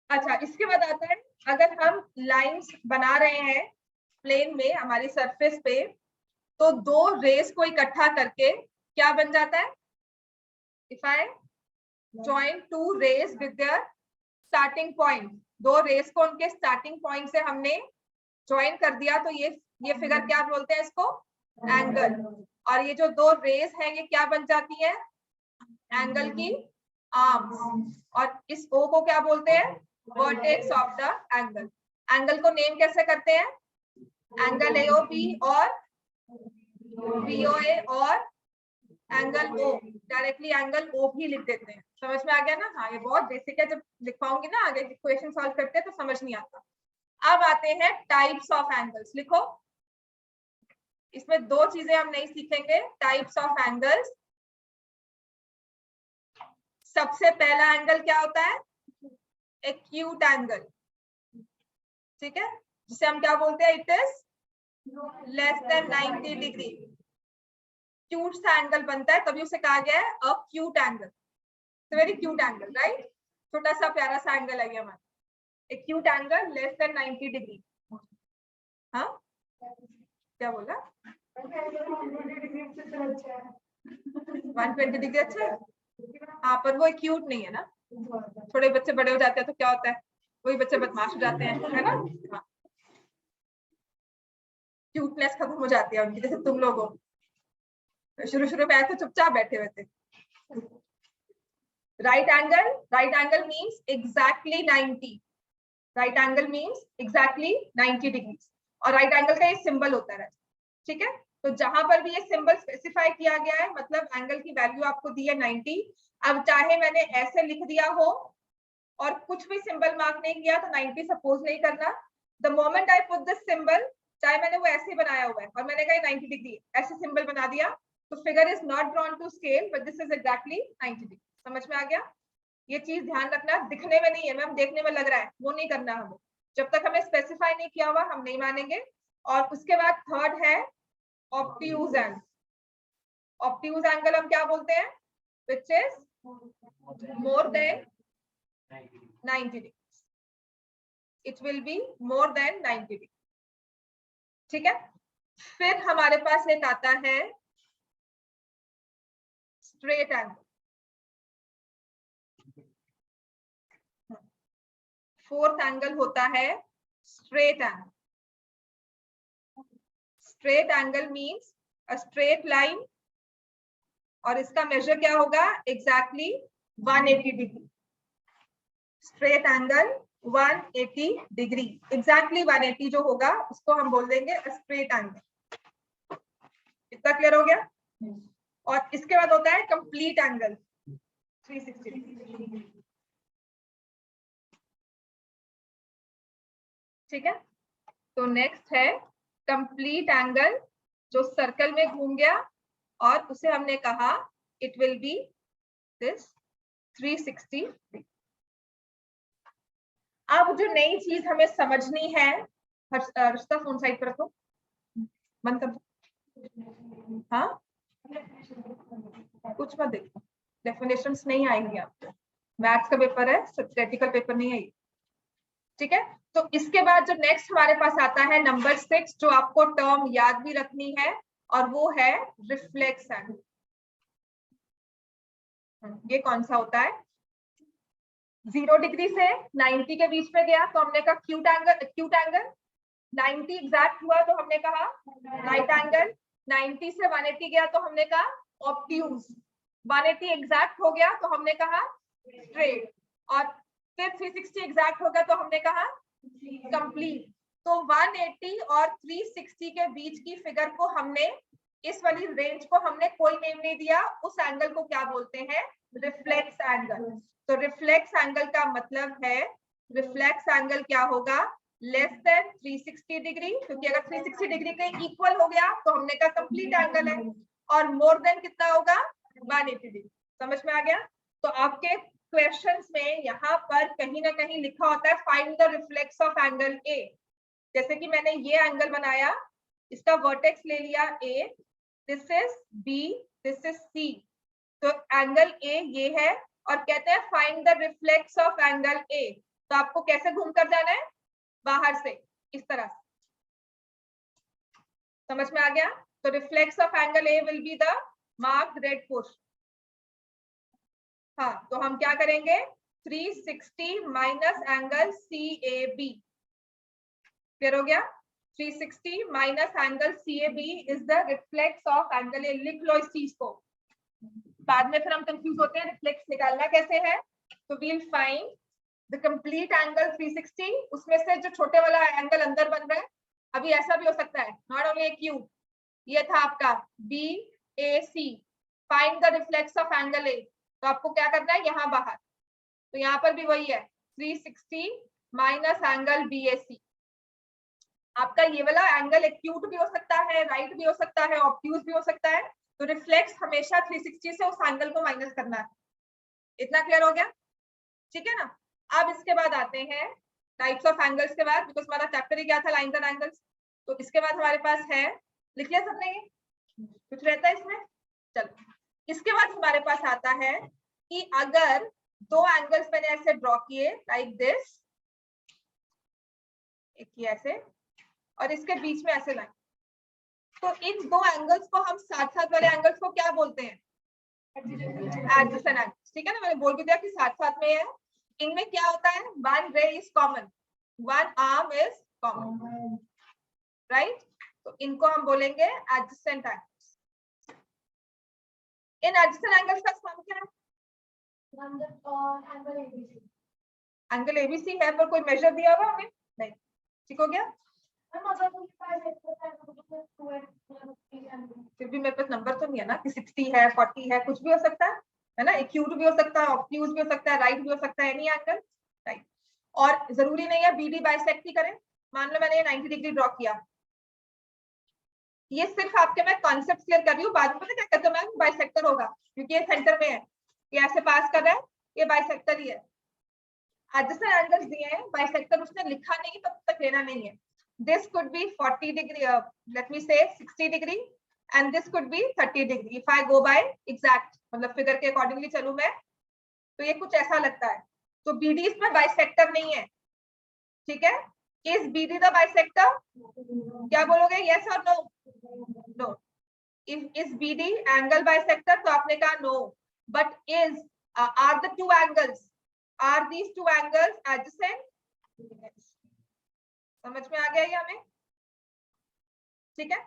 अच्छा, इसके बाद आता है, अगर हम लाइंस बना रहे हैं प्लेन में हमारी सरफेस पे, तो दो रेस को इकट्ठा करके क्या बन जाता है? If I join two rays with their starting point, दो रेस को उनके स्टार्टिंग पॉइंट से हमने ज्वाइन कर दिया, तो ये फिगर क्या बोलते हैं इसको? एंगल। और ये जो दो रेस हैं ये क्या बन जाती है? एंगल की आर्म्स। और इस ओ को क्या बोलते हैं? Vertex of the angle. Angle को नेम कैसे करते हैं? एंगल एओपी और बीओए और angle O, directly angle O भी लिख देते हैं। समझ में आ गया ना? हाँ, ये बहुत बेसिक है, जब लिखवाऊंगी ना आगे क्वेश्चन सॉल्व करते हैं तो समझ नहीं आता। अब आते हैं टाइप्स ऑफ एंगल्स। लिखो, इसमें दो चीजें हम नहीं सीखेंगे, टाइप्स ऑफ एंगल्स। सबसे पहला एंगल क्या होता है? एक्यूट एंगल, ठीक है, जिसे हम क्या बोलते हैं? It is less than 90 degree. Cute सा एंगल बनता है, तभी उसे कहा गया है a cute angle. Very cute angle, right? छोटा सा प्यारा सा एंगल है ये हमारा acute angle, less than 90 degree. हाँ, क्या बोला? 120 डिग्री अच्छा है? हाँ, पर वो एक्यूट नहीं है ना। थोड़े बच्चे बड़े हो जाते हैं तो क्या होता है, वही बच्चे बदमाश हो जाते हैं, है ना? हाँ, क्यूटनेस खत्म हो जाती है उनकी, जैसे तुम लोग हो, शुरू में ऐसे चुपचाप बैठे हुए थे। Right angle means exactly 90। Right angle means exactly 90 degree. और राइट एंगल का ये सिंबल होता है, ठीक है? तो जहां पर भी ये सिंबल स्पेसिफाई किया गया है, मतलब एंगल की वैल्यू आपको दी है 90। अब चाहे मैंने ऐसे लिख दिया हो और कुछ भी सिंबल मार्क नहीं किया तो 90 सपोज नहीं करना। The moment I put this symbol, चाहे मैंने वो ऐसे बनाया हुआ है और मैंने कहा 90 डिग्री, ऐसे सिंबल बना दिया, तो figure is not drawn to scale but this is exactly 90 degree. समझ में आ गया? ये चीज ध्यान रखना, दिखने में नहीं है, मैम देखने में लग रहा है, वो नहीं करना हमें। जब तक हमें स्पेसिफाई नहीं किया हुआ हम नहीं मानेंगे। और उसके बाद थर्ड है ऑब्ट्यूज एंगल। ऑब्ट्यूज एंगल हम क्या बोलते हैं? Which is more than 90 degree. It will be more than 90 degree, ठीक है? फिर हमारे पास एक आता है स्ट्रेट एंगल। फोर्थ एंगल होता है straight angle. Straight angle means अ स्ट्रेट लाइन, और इसका मेजर क्या होगा? Exactly 180 degree. Straight angle 180 degree, exactly 180 जो होगा उसको हम बोल देंगे स्ट्रेट एंगल। इतना क्लियर हो गया? और इसके बाद होता है कंप्लीट एंगल 360 डिग्री, ठीक है? तो नेक्स्ट है कंप्लीट एंगल, जो सर्कल में घूम गया और उसे हमने कहा it will be this 360 degree. अब जो नई चीज हमें समझनी है, रिश्ता फोन साइड पर रखो, बंद कर दो। हाँ, कुछ मत देखो, डेफिनेशंस नहीं आएंगी आपको, मैथ्स का पेपर है, प्रैक्टिकल पेपर नहीं है, ठीक है? तो इसके बाद जो नेक्स्ट हमारे पास आता है नंबर 6, जो आपको टर्म याद भी रखनी है, और वो है रिफ्लेक्स एंगल। ये कौन सा होता है? 0 डिग्री से 90 के बीच में गया तो हमने कहा क्यूट एंगल। 90 एग्जैक्ट हुआ तो हमने कहा राइट एंगल, 90 से 180 गया तो हमने कहा ऑब्ट्यूज, 180 एग्जैक्ट हो गया तो हमने कहा स्ट्रेट, और फिर 360 एग्जैक्ट हो गया तो हमने कहा कंप्लीट। तो 180 और 360 के बीच की फिगर को हमने, इस वाली रेंज को हमने कोई नेम नहीं दिया, उस एंगल को क्या बोलते हैं? Reflex angle. तो रिफ्लेक्स एंगल का मतलब है, रिफ्लेक्स एंगल क्या होगा? लेस देन 360 डिग्री, क्योंकि अगर 360 डिग्री के इक्वल हो गया तो हमने कहा कंप्लीट एंगल है, और मोर देन कितना होगा? 180 डिग्री। समझ में आ गया? तो आपके क्वेश्चंस में यहाँ पर कहीं ना कहीं लिखा होता है find the reflex of angle ए। जैसे कि मैंने ये एंगल बनाया, इसका वर्टेक्स ले लिया A, this is B, this is C, तो एंगल ए ये है, और कहते हैं find the reflex of angle A. तो आपको कैसे घूमकर जाना है? बाहर से, इस तरह से। समझ में आ गया? तो reflex of angle A will be the marked red portion. हाँ, तो हम क्या करेंगे? 360 माइनस angle C A B. Clear हो गया? 360 माइनस angle C A B is the reflex of angle A. लिख लो इस चीज को, बाद में फिर हम कंफ्यूज होते हैं रिफ्लेक्स निकालना कैसे है। तो we'll find the complete angle 360, उसमें से जो छोटे वाला एंगल अंदर बन रहा है, अभी ऐसा भी हो सकता है, नॉट ओनली ए क्यूब, ये था आपका B A C. Find the reflex of angle A, तो आपको क्या करना है? यहाँ बाहर, तो यहाँ पर भी वही है 360 माइनस एंगल बी ए सी। आपका ये वाला एंगल एक्यूट भी हो सकता है, राइट भी हो सकता है, ऑब्ट्यूज भी हो सकता है, तो रिफ्लेक्स हमेशा 360 से उस एंगल को माइनस करना है। इतना क्लियर हो गया? ठीक है ना? अब इसके बाद आते हैं टाइप्स ऑफ एंगल्स के बाद, बिकॉज हमारा चैप्टर ही क्या था? Lines and angles. तो इसके बाद हमारे पास है, लिख लिया सबने? ये कुछ रहता है इसमें? चलो, इसके बाद हमारे पास आता है कि अगर दो एंगल्स मैंने ऐसे ड्रॉ किए लाइक दिस, एक ही ऐसे, और इसके बीच में ऐसे लाइन, तो इन दो एंगल्स को हम साथ साथ वाले एंगल्स को क्या बोलते हैं? Adjacent angles. ठीक है ना? मैंने बोल भी दिया कि साथ साथ में है। इनमें क्या होता है? वन रे is common, one arm is common, right? तो इनको हम बोलेंगे एडजेसेंट एंगल्स। इन एडजेसेंट एंगल्स का सम क्या है? एंगल एबीसी है, पर कोई मेजर दिया हुआ हमें नहीं। ठीक हो गया? फिर भी मेरे पास नंबर तो नहीं है ना कि 60 है, 40 है, कुछ भी हो सकता है ना? एक्यूट भी हो सकता है, ऑब्ट्यूज भी हो सकता है, राइट भी हो सकता है, एनी एंगल, राइट। और जरूरी नहीं है बीडी बाइसेक्ट ही करें। मान लो मैंने 90 डिग्री ड्रॉ किया, ये सिर्फ आपके मैं कॉन्सेप्ट क्लियर कर रही हूँ, बाद में पता क्या कहते हैं? मैम बाइसेक्टर होगा, क्योंकि ये सेंटर में है, ये ऐसे पास कर रहा है, ये बाइसेक्टर ही है। एडजेसेंट एंगल्स दिए हैं, बाइसेक्टर उसने लिखा नहीं, तब तक लेना नहीं है। This could be 40 degree, let me say 60 degree, and this could be 30 degree. If I go by exact, मतलब फिगर के अकॉर्डिंगली चलूं मैं, तो ये कुछ ऐसा लगता है। तो BD इसमें बाइसेक्टर नहीं है। ठीक है? Is BD the bisector? क्या बोलोगे? Yes or no? No. Is BD angle bisector? तो आपने कहा no. But is are the two angles? Are these two angles adjacent? Yes. समझ में आ गया ये हमें? ठीक है?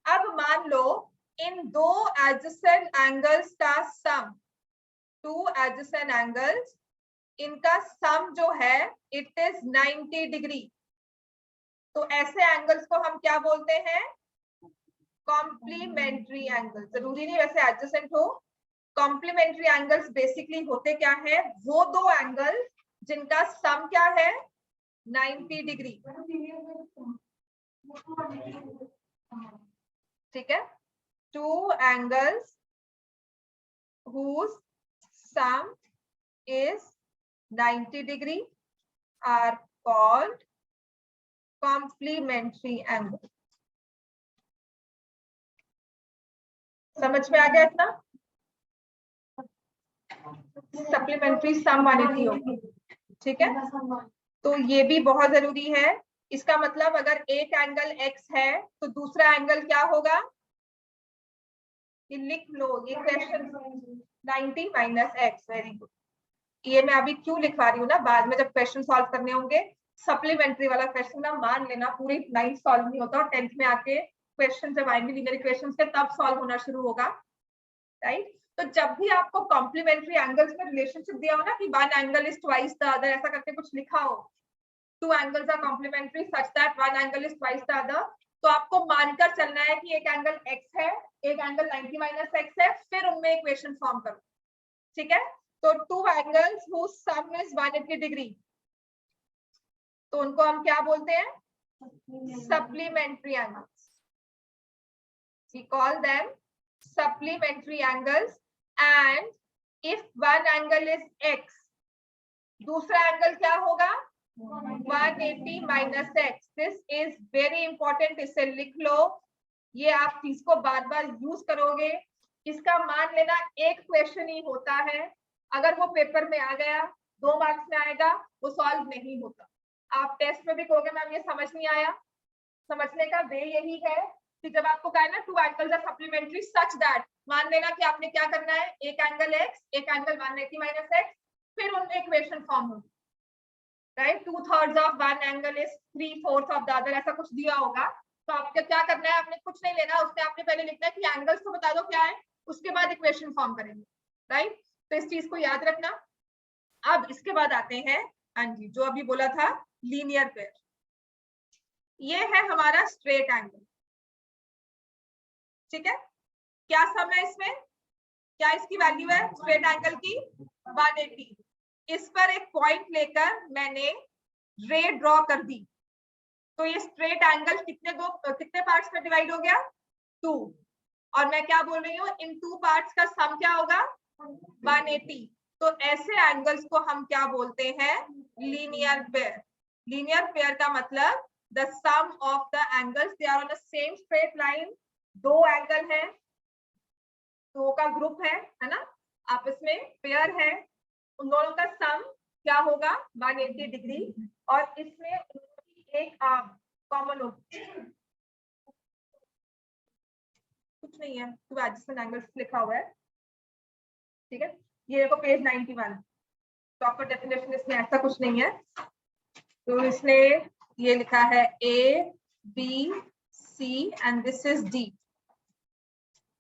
अब मान लो इन दो एडजेसेंट एंगल्स का सम, टू एडजेसेंट एंगल्स, इनका सम जो है इट इज 90 डिग्री। तो ऐसे एंगल्स को हम क्या बोलते हैं? Complementary angle. जरूरी नहीं वैसे एडजेसेंट हो। कॉम्प्लीमेंट्री एंगल्स बेसिकली होते क्या है? वो दो एंगल जिनका सम क्या है? 90 डिग्री। ठीक है? Two angles whose sum is 90 degree are called complementary angle. समझ में आ गया इतना? सप्लीमेंट्री सम मानी थी होगी। ठीक है? तो ये भी बहुत जरूरी है। इसका मतलब अगर एक एंगल x है तो दूसरा एंगल क्या होगा? ये लिख लो, ये question 90 minus x. Very good. ये मैं अभी क्यों लिखवा रही हूँ ना, बाद में जब क्वेश्चन सॉल्व करने होंगे सप्लीमेंट्री वाला क्वेश्चन ना मान लेना पूरी लाइफ सॉल्व नहीं होता, और 10th में आके क्वेश्चन जब आएंगे लीनियर इक्वेशंस के तब सॉल्व होना शुरू होगा, राइट। तो जब भी आपको कॉम्प्लीमेंट्री एंगल्स में रिलेशनशिप दिया हो ना कि one angle is twice the other, ऐसा करके कुछ लिखा हो, two angles are complementary such that one angle is twice the other, तो आपको मानकर चलना है कि एक एंगल x है, एक एंगल 90 माइनस x है, फिर उनमें इक्वेशन फॉर्म करो, ठीक है। तो two angles whose sum is 180 degree, तो उनको हम क्या बोलते हैं? Supplementary angles. We call them supplementary angles, and if one angle is x, दूसरा एंगल क्या होगा? 180 minus x। This is very important, इसे लिख लो, ये आप चीज को बार बार यूज करोगे। इसका मान लेना एक क्वेश्चन ही होता है, अगर वो पेपर में आ गया 2 मार्क्स में आएगा, वो सॉल्व नहीं होता। आप टेस्ट में भी कहोगे मैम ये समझ नहीं आया, समझने का वे यही है कि जब आपको कहा है ना two angles are supplementary such that, मान लेना कि आपने क्या करना है, एक एंगल x, एक एंगल 180 माइनस x, फिर उनमें इक्वेशन फॉर्म होगी, right. 2/3 of one angle is 3/4 of the other, ऐसा कुछ दिया होगा। तो आपको क्या करना है, आपने कुछ नहीं लेना, उसमें आपने पहले लिखना है कि एंगल्स को बता दो क्या है, उसके बाद इक्वेशन फॉर्म करेंगे, राइट। तो इस चीज को याद रखना। अब इसके बाद आते हैं, हाँ जी, जो अभी बोला था लीनियर पेयर, ये है हमारा स्ट्रेट एंगल, ठीक है। क्या सम है इसमें, क्या इसकी वैल्यू है स्ट्रेट एंगल की? 180। इस पर एक पॉइंट लेकर मैंने रे ड्रॉ कर दी, तो ये स्ट्रेट एंगल कितने पार्ट्स में डिवाइड हो गया? 2। और मैं क्या बोल रही हूँ, इन 2 पार्ट्स का सम क्या होगा? 180। तो ऐसे एंगल्स को हम क्या बोलते हैं? Linear pair. लीनियर पेयर का मतलब the sum of the angles, they are on the same straight line. 2 angle है, 2 का ग्रुप है ना, आपस में पेयर है, उन दोनों का सम क्या होगा? 180 डिग्री। और इसमें एक आर्म कॉमन होगी, कुछ नहीं है, तो एडजस्टमेंट एंगल्स लिखा हुआ है, ठीक है। ये देखो पेज 91, प्रॉपर डेफिनेशन इसमें ऐसा कुछ नहीं है, तो इसने ये लिखा है A B C and this is D।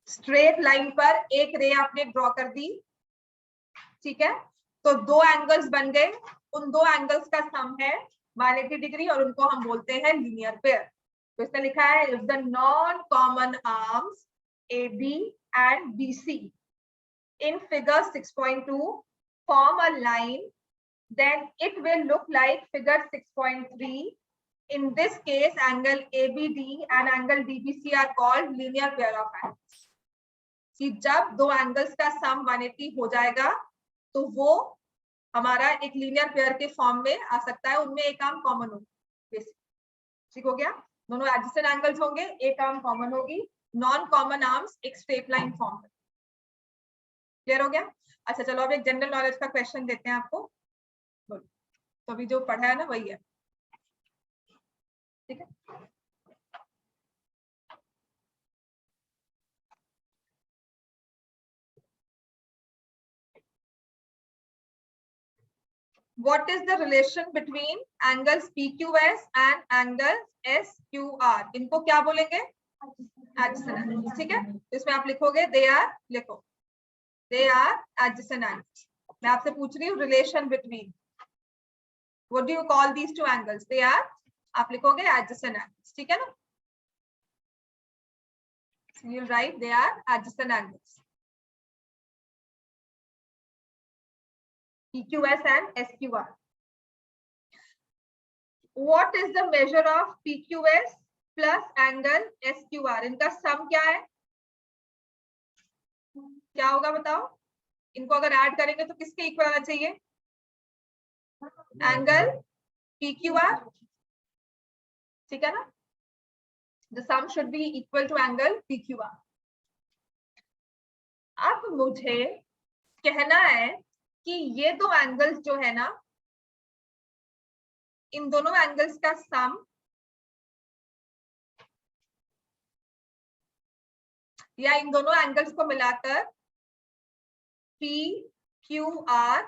Straight line पर एक रे आपने ड्रॉ कर दी, ठीक है। तो 2 एंगल्स बन गए, उन 2 एंगल्स का सम है 180 डिग्री, और उनको हम बोलते हैं लीनियर पेयर। तो इसमें लिखा है if the non common arms AB and BC in figure 6.2 form a line, then it will look like figure 6.3. In this case, angle ABD and angle DBC are called linear pair of angles. कि जब 2 एंगल्स का सम 180 हो जाएगा तो वो हमारा एक लीनियर पेयर के फॉर्म में आ सकता है, उनमें एक आर्म कॉमन होगी, ठीक हो गया। दोनों एडजेसेंट एंगल्स होंगे, एक आर्म कॉमन होगी, नॉन कॉमन आर्म्स एक स्ट्रेट लाइन फॉर्म में। क्लियर हो गया? अच्छा चलो अब एक जनरल नॉलेज का क्वेश्चन देते हैं आपको, तो अभी जो पढ़ा है ना वही है, ठीक है। What is the relation between angles PQS and angles SQR? इनको क्या बोलेंगे? Adjacent angles, ठीक है। इसमें आप लिखोगे they are, लिखो they are adjacent angles। मैं आपसे पूछ रही हूँ relation between, what do you call these 2 angles? They are, आप लिखोगे adjacent angles, ठीक है ना। So you'll write they are adjacent angles, PQS and SQR. What is the measure of PQS plus angle SQR? इनका सम क्या है, क्या होगा बताओ? इनको अगर ऐड करेंगे तो किसके इक्वल आना चाहिए? एंगल PQR, ठीक है ना। The sum should be equal to angle PQR. अब मुझे कहना है कि ये 2 एंगल्स जो है ना, इन दोनों एंगल्स का सम या इन दोनों एंगल्स को मिलाकर PQR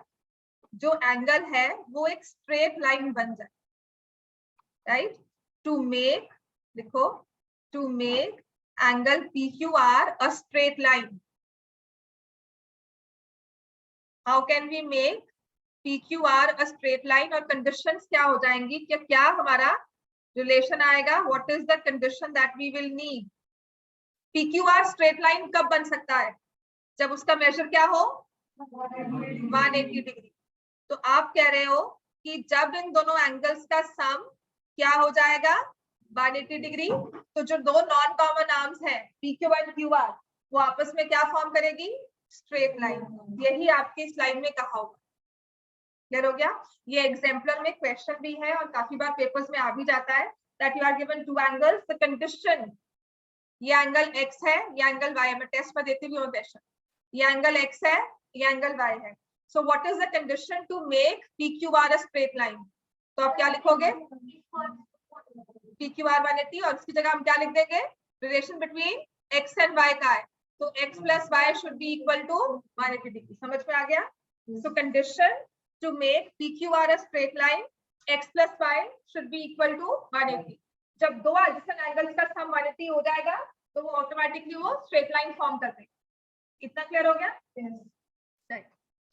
जो एंगल है वो एक स्ट्रेट लाइन बन जाए, राइट। टू मेक, लिखो, to make angle PQR a straight line, how can we make PQR a straight line, और कंडीशंस क्या हो जाएंगी, कि क्या हमारा रिलेशन आएगा, what is the condition that we will need. PQR straight line कब बन सकता है, जब उसका मेजर क्या हो 180 डिग्री। तो आप कह रहे हो कि जब इन दोनों एंगल्स का सम क्या हो जाएगा 180 डिग्री, तो जो दो नॉन कॉमन आर्म्स है PQ और QR, वो आपस में क्या फॉर्म करेगी, स्ट्रेट लाइन। यही आपकी इस लाइन में कहा होगा। क्लियर हो गया। ये एग्जाम्पलर में क्वेश्चन भी है और काफी बार पेपर्स में आ भी जाता है, that you are given two angles, the condition, ये एंगल x है, ये एंगल y है, मैं टेस्ट में देती भी हूँ क्वेश्चन, ये एंगल x है, ये एंगल y है, so what is the condition to make PQR a straight line. तो आप क्या लिखोगे, PQR 180, और उसकी जगह हम क्या लिख देंगे, relation between x and y का है, तो x plus y should be equal to 180 degree. समझ में आ गया। So condition to make PQR a straight line, x plus y should be equal to 180। जब दो एडजेसेंट एंगल्स का सम 180 हो जाएगा तो वो ऑटोमेटिकली वो स्ट्रेट लाइन फॉर्म कर देंगे। इतना क्लियर हो गया। yes.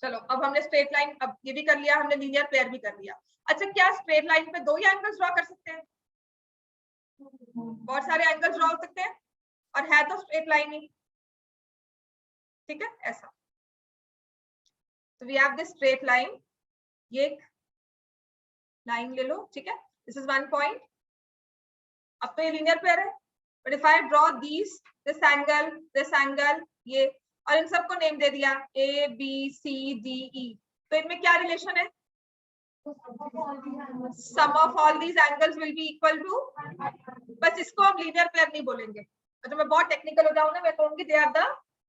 चलो अब हमने स्ट्रेट लाइन, अब ये भी कर लिया हमने, लीनियर पेयर भी कर लिया। अच्छा, क्या स्ट्रेट लाइन पे दो ही एंगल्स ड्रॉ कर सकते हैं, बहुत सारे एंगल्स ड्रॉ हो सकते हैं, और है तो स्ट्रेट लाइन ही, ठीक है ऐसा। तो we have this straight line, ये एक लाइन ले लो, ठीक है, दिस इज वन पॉइंट। अब तो ये लीनियर पेयर है, but if I draw this angle, ये, और इन सबको नेम दे दिया ABCDE, तो इनमें क्या रिलेशन है, sum of all these angles will be equal to, बस इसको हम लीनियर पेयर नहीं बोलेंगे, तो मैं बहुत टेक्निकल हो जाऊँ ना, मैं कहूंगी they are the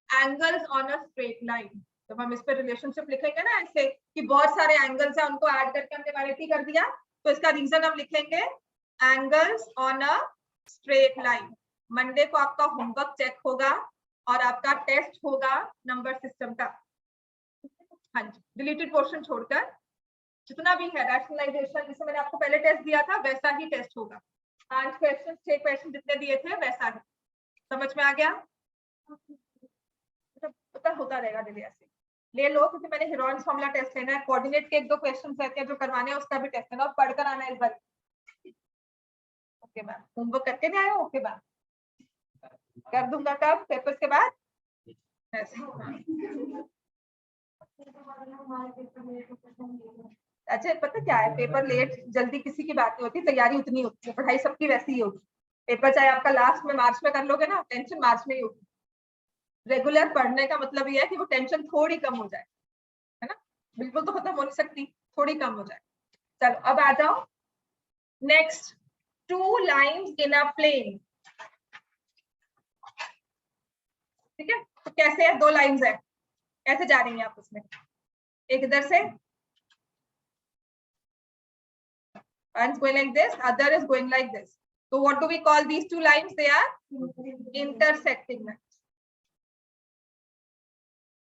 angles on a straight line. जब हम इस पे रिलेशनशिप लिखेंगे ना ऐसे कि बहुत सारे एंगल्स हैं, उनको ऐड करके हमने 180 कर दिया, तो इसका रीजन हम लिखेंगे angles on a straight line. Monday को आपका होमवर्क चेक होगा और आपका टेस्ट होगा नंबर सिस्टम का, हाँ जी, डिलीटेड पोर्शन छोड़कर जितना भी है रैशनलाइजेशन, जिसे मैंने आपको पहले टेस्ट दिया था वैसा ही टेस्ट होगा। 5 क्वेश्चन 6 क्वेश्चन जितने दिए थे वैसा ही। समझ में आ गया। पता होता रहेगा डिले ऐसे ले लो, क्योंकि मैंने हेरोइंस फॉर्मूला टेस्ट लेना है, कोऑर्डिनेट के 1-2 क्वेश्चन रहते हैं जो करवाने हैं, उसका भी टेस्ट लेना और पढ़कर आना है इस बार। ओके मैम, होमवर्क करके नहीं आए हो, ओके मैम, कर दूंगा कब, पेपर्स के बाद ऐसे। अच्छा पता क्या है, पेपर लेट जल्दी किसी की बात नहीं होती, तैयारी उतनी होती है, पढ़ाई सबकी वैसी ही होगी। पेपर चाहे आपका लास्ट में मार्च में कर लोगे ना, टेंशन मार्च में ही होगी। रेगुलर पढ़ने का मतलब ये है कि वो टेंशन थोड़ी कम हो जाए, है ना, बिल्कुल तो खत्म हो नहीं सकती, थोड़ी कम हो जाए। चलो अब आ जाओ next, 2 lines in a plane, ठीक है। तो कैसे है, 2 लाइन्स है, कैसे जा रही है आपस में, एक इधर से, one is going like this, other is going like this. So what do we call these 2 lines? They are intersecting lines.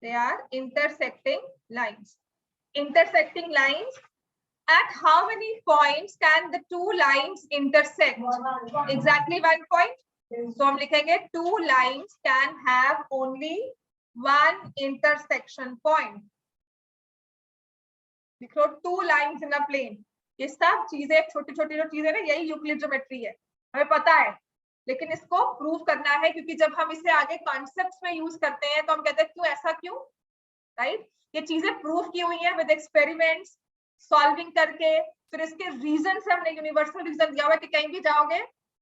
They are intersecting lines. Intersecting lines. At how many points can the 2 lines intersect? Exactly 1 point. So हम लिखेंगे 2 lines can have only 1 intersection point. लिखो 2 lines in a plane. ये सब चीजें छोटी छोटी जो चीजें ना, यही यूक्लिड ज्योमेट्री है, हमें पता है, लेकिन इसको प्रूव करना है, क्योंकि जब हम इसे आगे कॉन्सेप्ट्स में यूज करते हैं तो हम कहते हैं क्यों ऐसा क्यों, राइट। ये चीजें प्रूव की हुई है विद एक्सपेरिमेंट्स, सॉल्विंग करके, फिर इसके रीजन से हमने यूनिवर्सल रीजन दिया हुआ है कि कहीं भी जाओगे,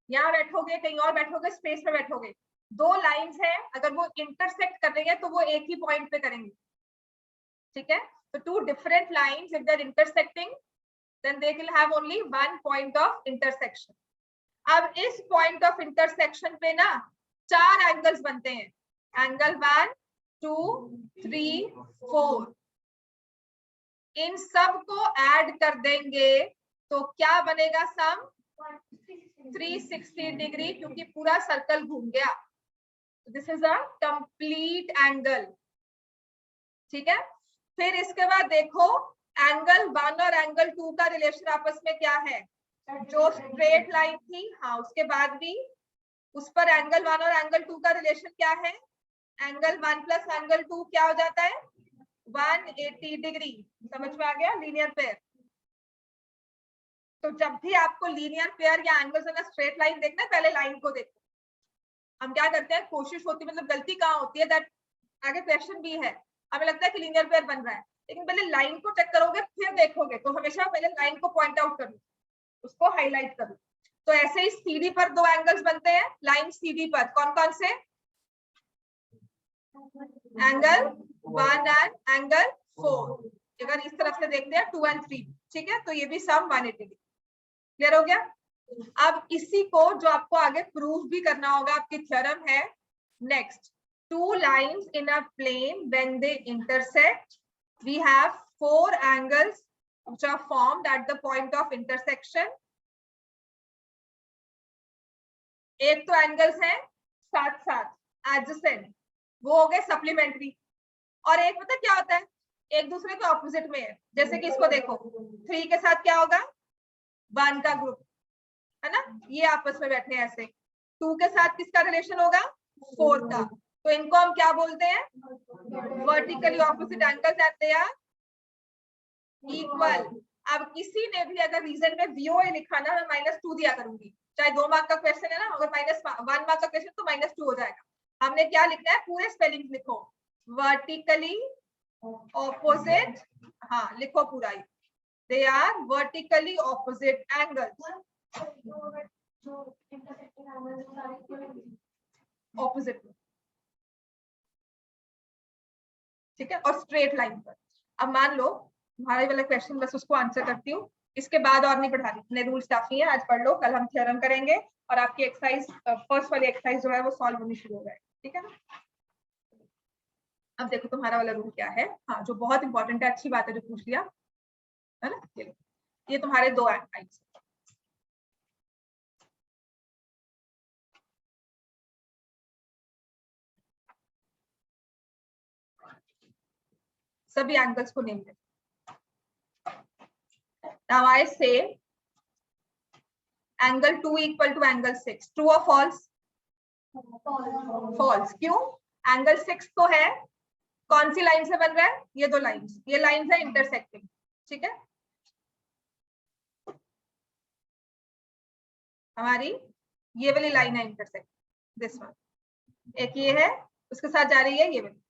यहाँ बैठोगे, कहीं और बैठोगे, स्पेस में बैठोगे, 2 लाइन्स है, अगर वो इंटरसेक्ट कर रही है तो वो एक ही पॉइंट पे करेंगे, ठीक है। तो 2 different lines if they're intersecting, then they will have only 1 point of intersection. अब इस पॉइंट ऑफ इंटरसेक्शन पे ना 4 एंगल्स बनते हैं, एंगल 1 2 3 4, इन सब को ऐड कर देंगे तो क्या बनेगा सम 360 डिग्री, क्योंकि पूरा सर्कल घूम गया, this is a complete angle, ठीक है। फिर इसके बाद देखो एंगल 1 और एंगल 2 का रिलेशन आपस में क्या है, जो स्ट्रेट लाइन थी, हाँ उसके बाद भी उस पर एंगल 1 और एंगल 2 का रिलेशन क्या है? एंगल 1 प्लस एंगल 2 क्या हो जाता है? 180 डिग्री। समझ में आ गया? Linear pair. तो जब भी आपको लीनियर पेयर या एंगल्स इन स्ट्रेट लाइन देखना है, पहले लाइन को देखो। हम क्या करते हैं, कोशिश होती है, मतलब गलती कहाँ होती है, दैट आगे क्वेश्चन भी है, हमें लगता है कि लीनियर पेयर बन रहा है, लेकिन पहले लाइन को चेक करोगे फिर देखोगे, तो हमेशा पहले लाइन को पॉइंट आउट करो, उसको हाईलाइट करो। तो ऐसे ही सीडी पर दो एंगल्स बनते हैं, लाइन सीडी पर कौन कौन से? Angle 1 and angle 4। अगर इस तरफ से देखते हैं 2 एंड 3, ठीक है, तो ये भी सम 180। क्लियर हो गया? अब इसी को जो आपको आगे प्रूव भी करना होगा, आपकी थ्योरम है next, two lines in a plane when they intersect, we have 4 angles which are formed at the point of intersection. एक तो एंगल्स हैं साथ साथ एडजेसेंट, वो हो गए सप्लीमेंट्री, और एक पता क्या होता है, एक दूसरे के ऑपोजिट में है। जैसे कि इसको देखो, 3 के साथ क्या होगा? 1 का ग्रुप है ना, ये आपस में बैठे हैं ऐसे। 2 के साथ किसका रिलेशन होगा? 4 का। तो इनको हम क्या बोलते हैं? Vertically opposite angles and they are equal. अब किसी ने भी अगर रीजन में VOA लिखा ना, मैं -2 दिया करूंगी, चाहे 2 मार्क का क्वेश्चन है ना, अगर -1 मार्क का क्वेश्चन तो -2 हो जाएगा। हमने क्या लिखना है, पूरे स्पेलिंग लिखो, वर्टिकली ऑपोजिट, हाँ लिखो पूरा ही, they are vertically opposite angles, opposite, ठीक है, और स्ट्रेट लाइन पर। अब मान लो तुम्हारे वाला क्वेश्चन, बस उसको आंसर करती हूँ, इसके बाद और नहीं पढ़ा रही, इतने रूल्स काफी है, आज पढ़ लो, कल हम थ्योरम करेंगे और आपकी एक्सरसाइज फर्स्ट वाली एक्सरसाइज जो है वो सॉल्व होनी शुरू हो जाएगी, ठीक है ना। अब देखो तुम्हारा वाला रूल क्या है, हाँ जो बहुत इंपॉर्टेंट है, अच्छी बात है जो पूछ लिया है ना। ये तुम्हारे 2 एंगल्स, सभी एंगल्स को name they. Now I say angle 2 equal to angle 6, true or false? False। क्यों? एंगल 6 तो है, कौन सी लाइन से बन रहा है? ये 2 लाइंस, ये लाइंस है इंटरसेक्टिंग, ठीक है, हमारी ये वाली लाइन है इंटरसेक्ट, दिस वन, एक ये है, उसके साथ जा रही है ये वाली।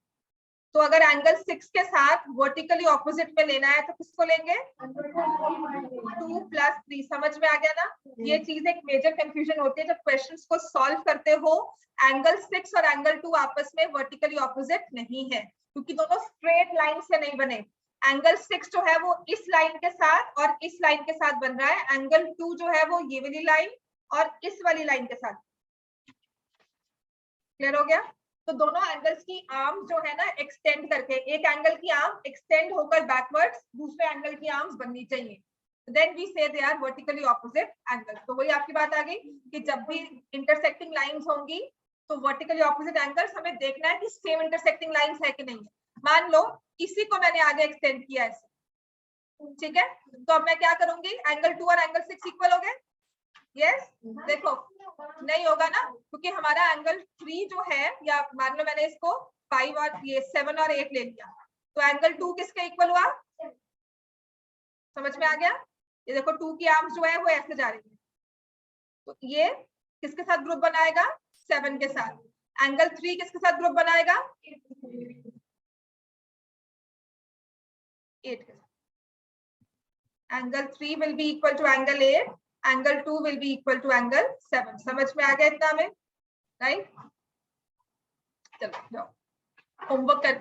तो अगर एंगल 6 के साथ वर्टिकली ऑपोजिट में लेना है तो किसको लेंगे? 2 + 3। समझ में आ गया ना? ये चीज एक मेजर कंफ्यूजन होती है जब क्वेश्चंस को सॉल्व करते हो, एंगल 6 और एंगल 2 आपस में वर्टिकली ऑपोजिट नहीं है, क्योंकि दोनों स्ट्रेट लाइन से नहीं बने। एंगल 6 जो है वो इस लाइन के साथ और इस लाइन के साथ बन रहा है, एंगल 2 जो है वो ये वाली लाइन और इस वाली लाइन के साथ। क्लियर हो गया? तो दोनों एंगल्स की आर्म्स जो है ना एक्सटेंड करके, एक एंगल की आर्म एक्सटेंड होकर बैकवर्ड्स दूसरे एंगल की आर्म्स बननी चाहिए, then we say they are vertically opposite angles. तो वही आपकी बात आ गई कि जब भी इंटरसेक्टिंग लाइंस होंगी तो वर्टिकली ऑपोजिट एंगल्स हमें देखना है कि सेम इंटरसेक्टिंग लाइंस है कि नहीं है। मान लो इसी को मैंने आगे एक्सटेंड किया ऐसे, ठीक है, तो अब मैं क्या करूंगी, एंगल 2 और एंगल 6 इक्वल हो गए? यस, देखो नहीं होगा ना, क्योंकि हमारा एंगल 3 जो है, या मान लो मैंने इसको 5 और ये 7 और 8 ले लिया, तो एंगल 2 किसके इक्वल हुआ? समझ में आ गया? ये देखो 2 की आर्म्स जो है वो ऐसे जा रही है, तो ये किसके साथ ग्रुप बनाएगा? 7 के साथ। एंगल 3 किसके साथ ग्रुप बनाएगा? 8 के साथ। Angle 3 will be equal to angle 8, angle 2 will be equal to angle 7। समझ में आ गया इतना में? राइट, चलो होमवर्क करते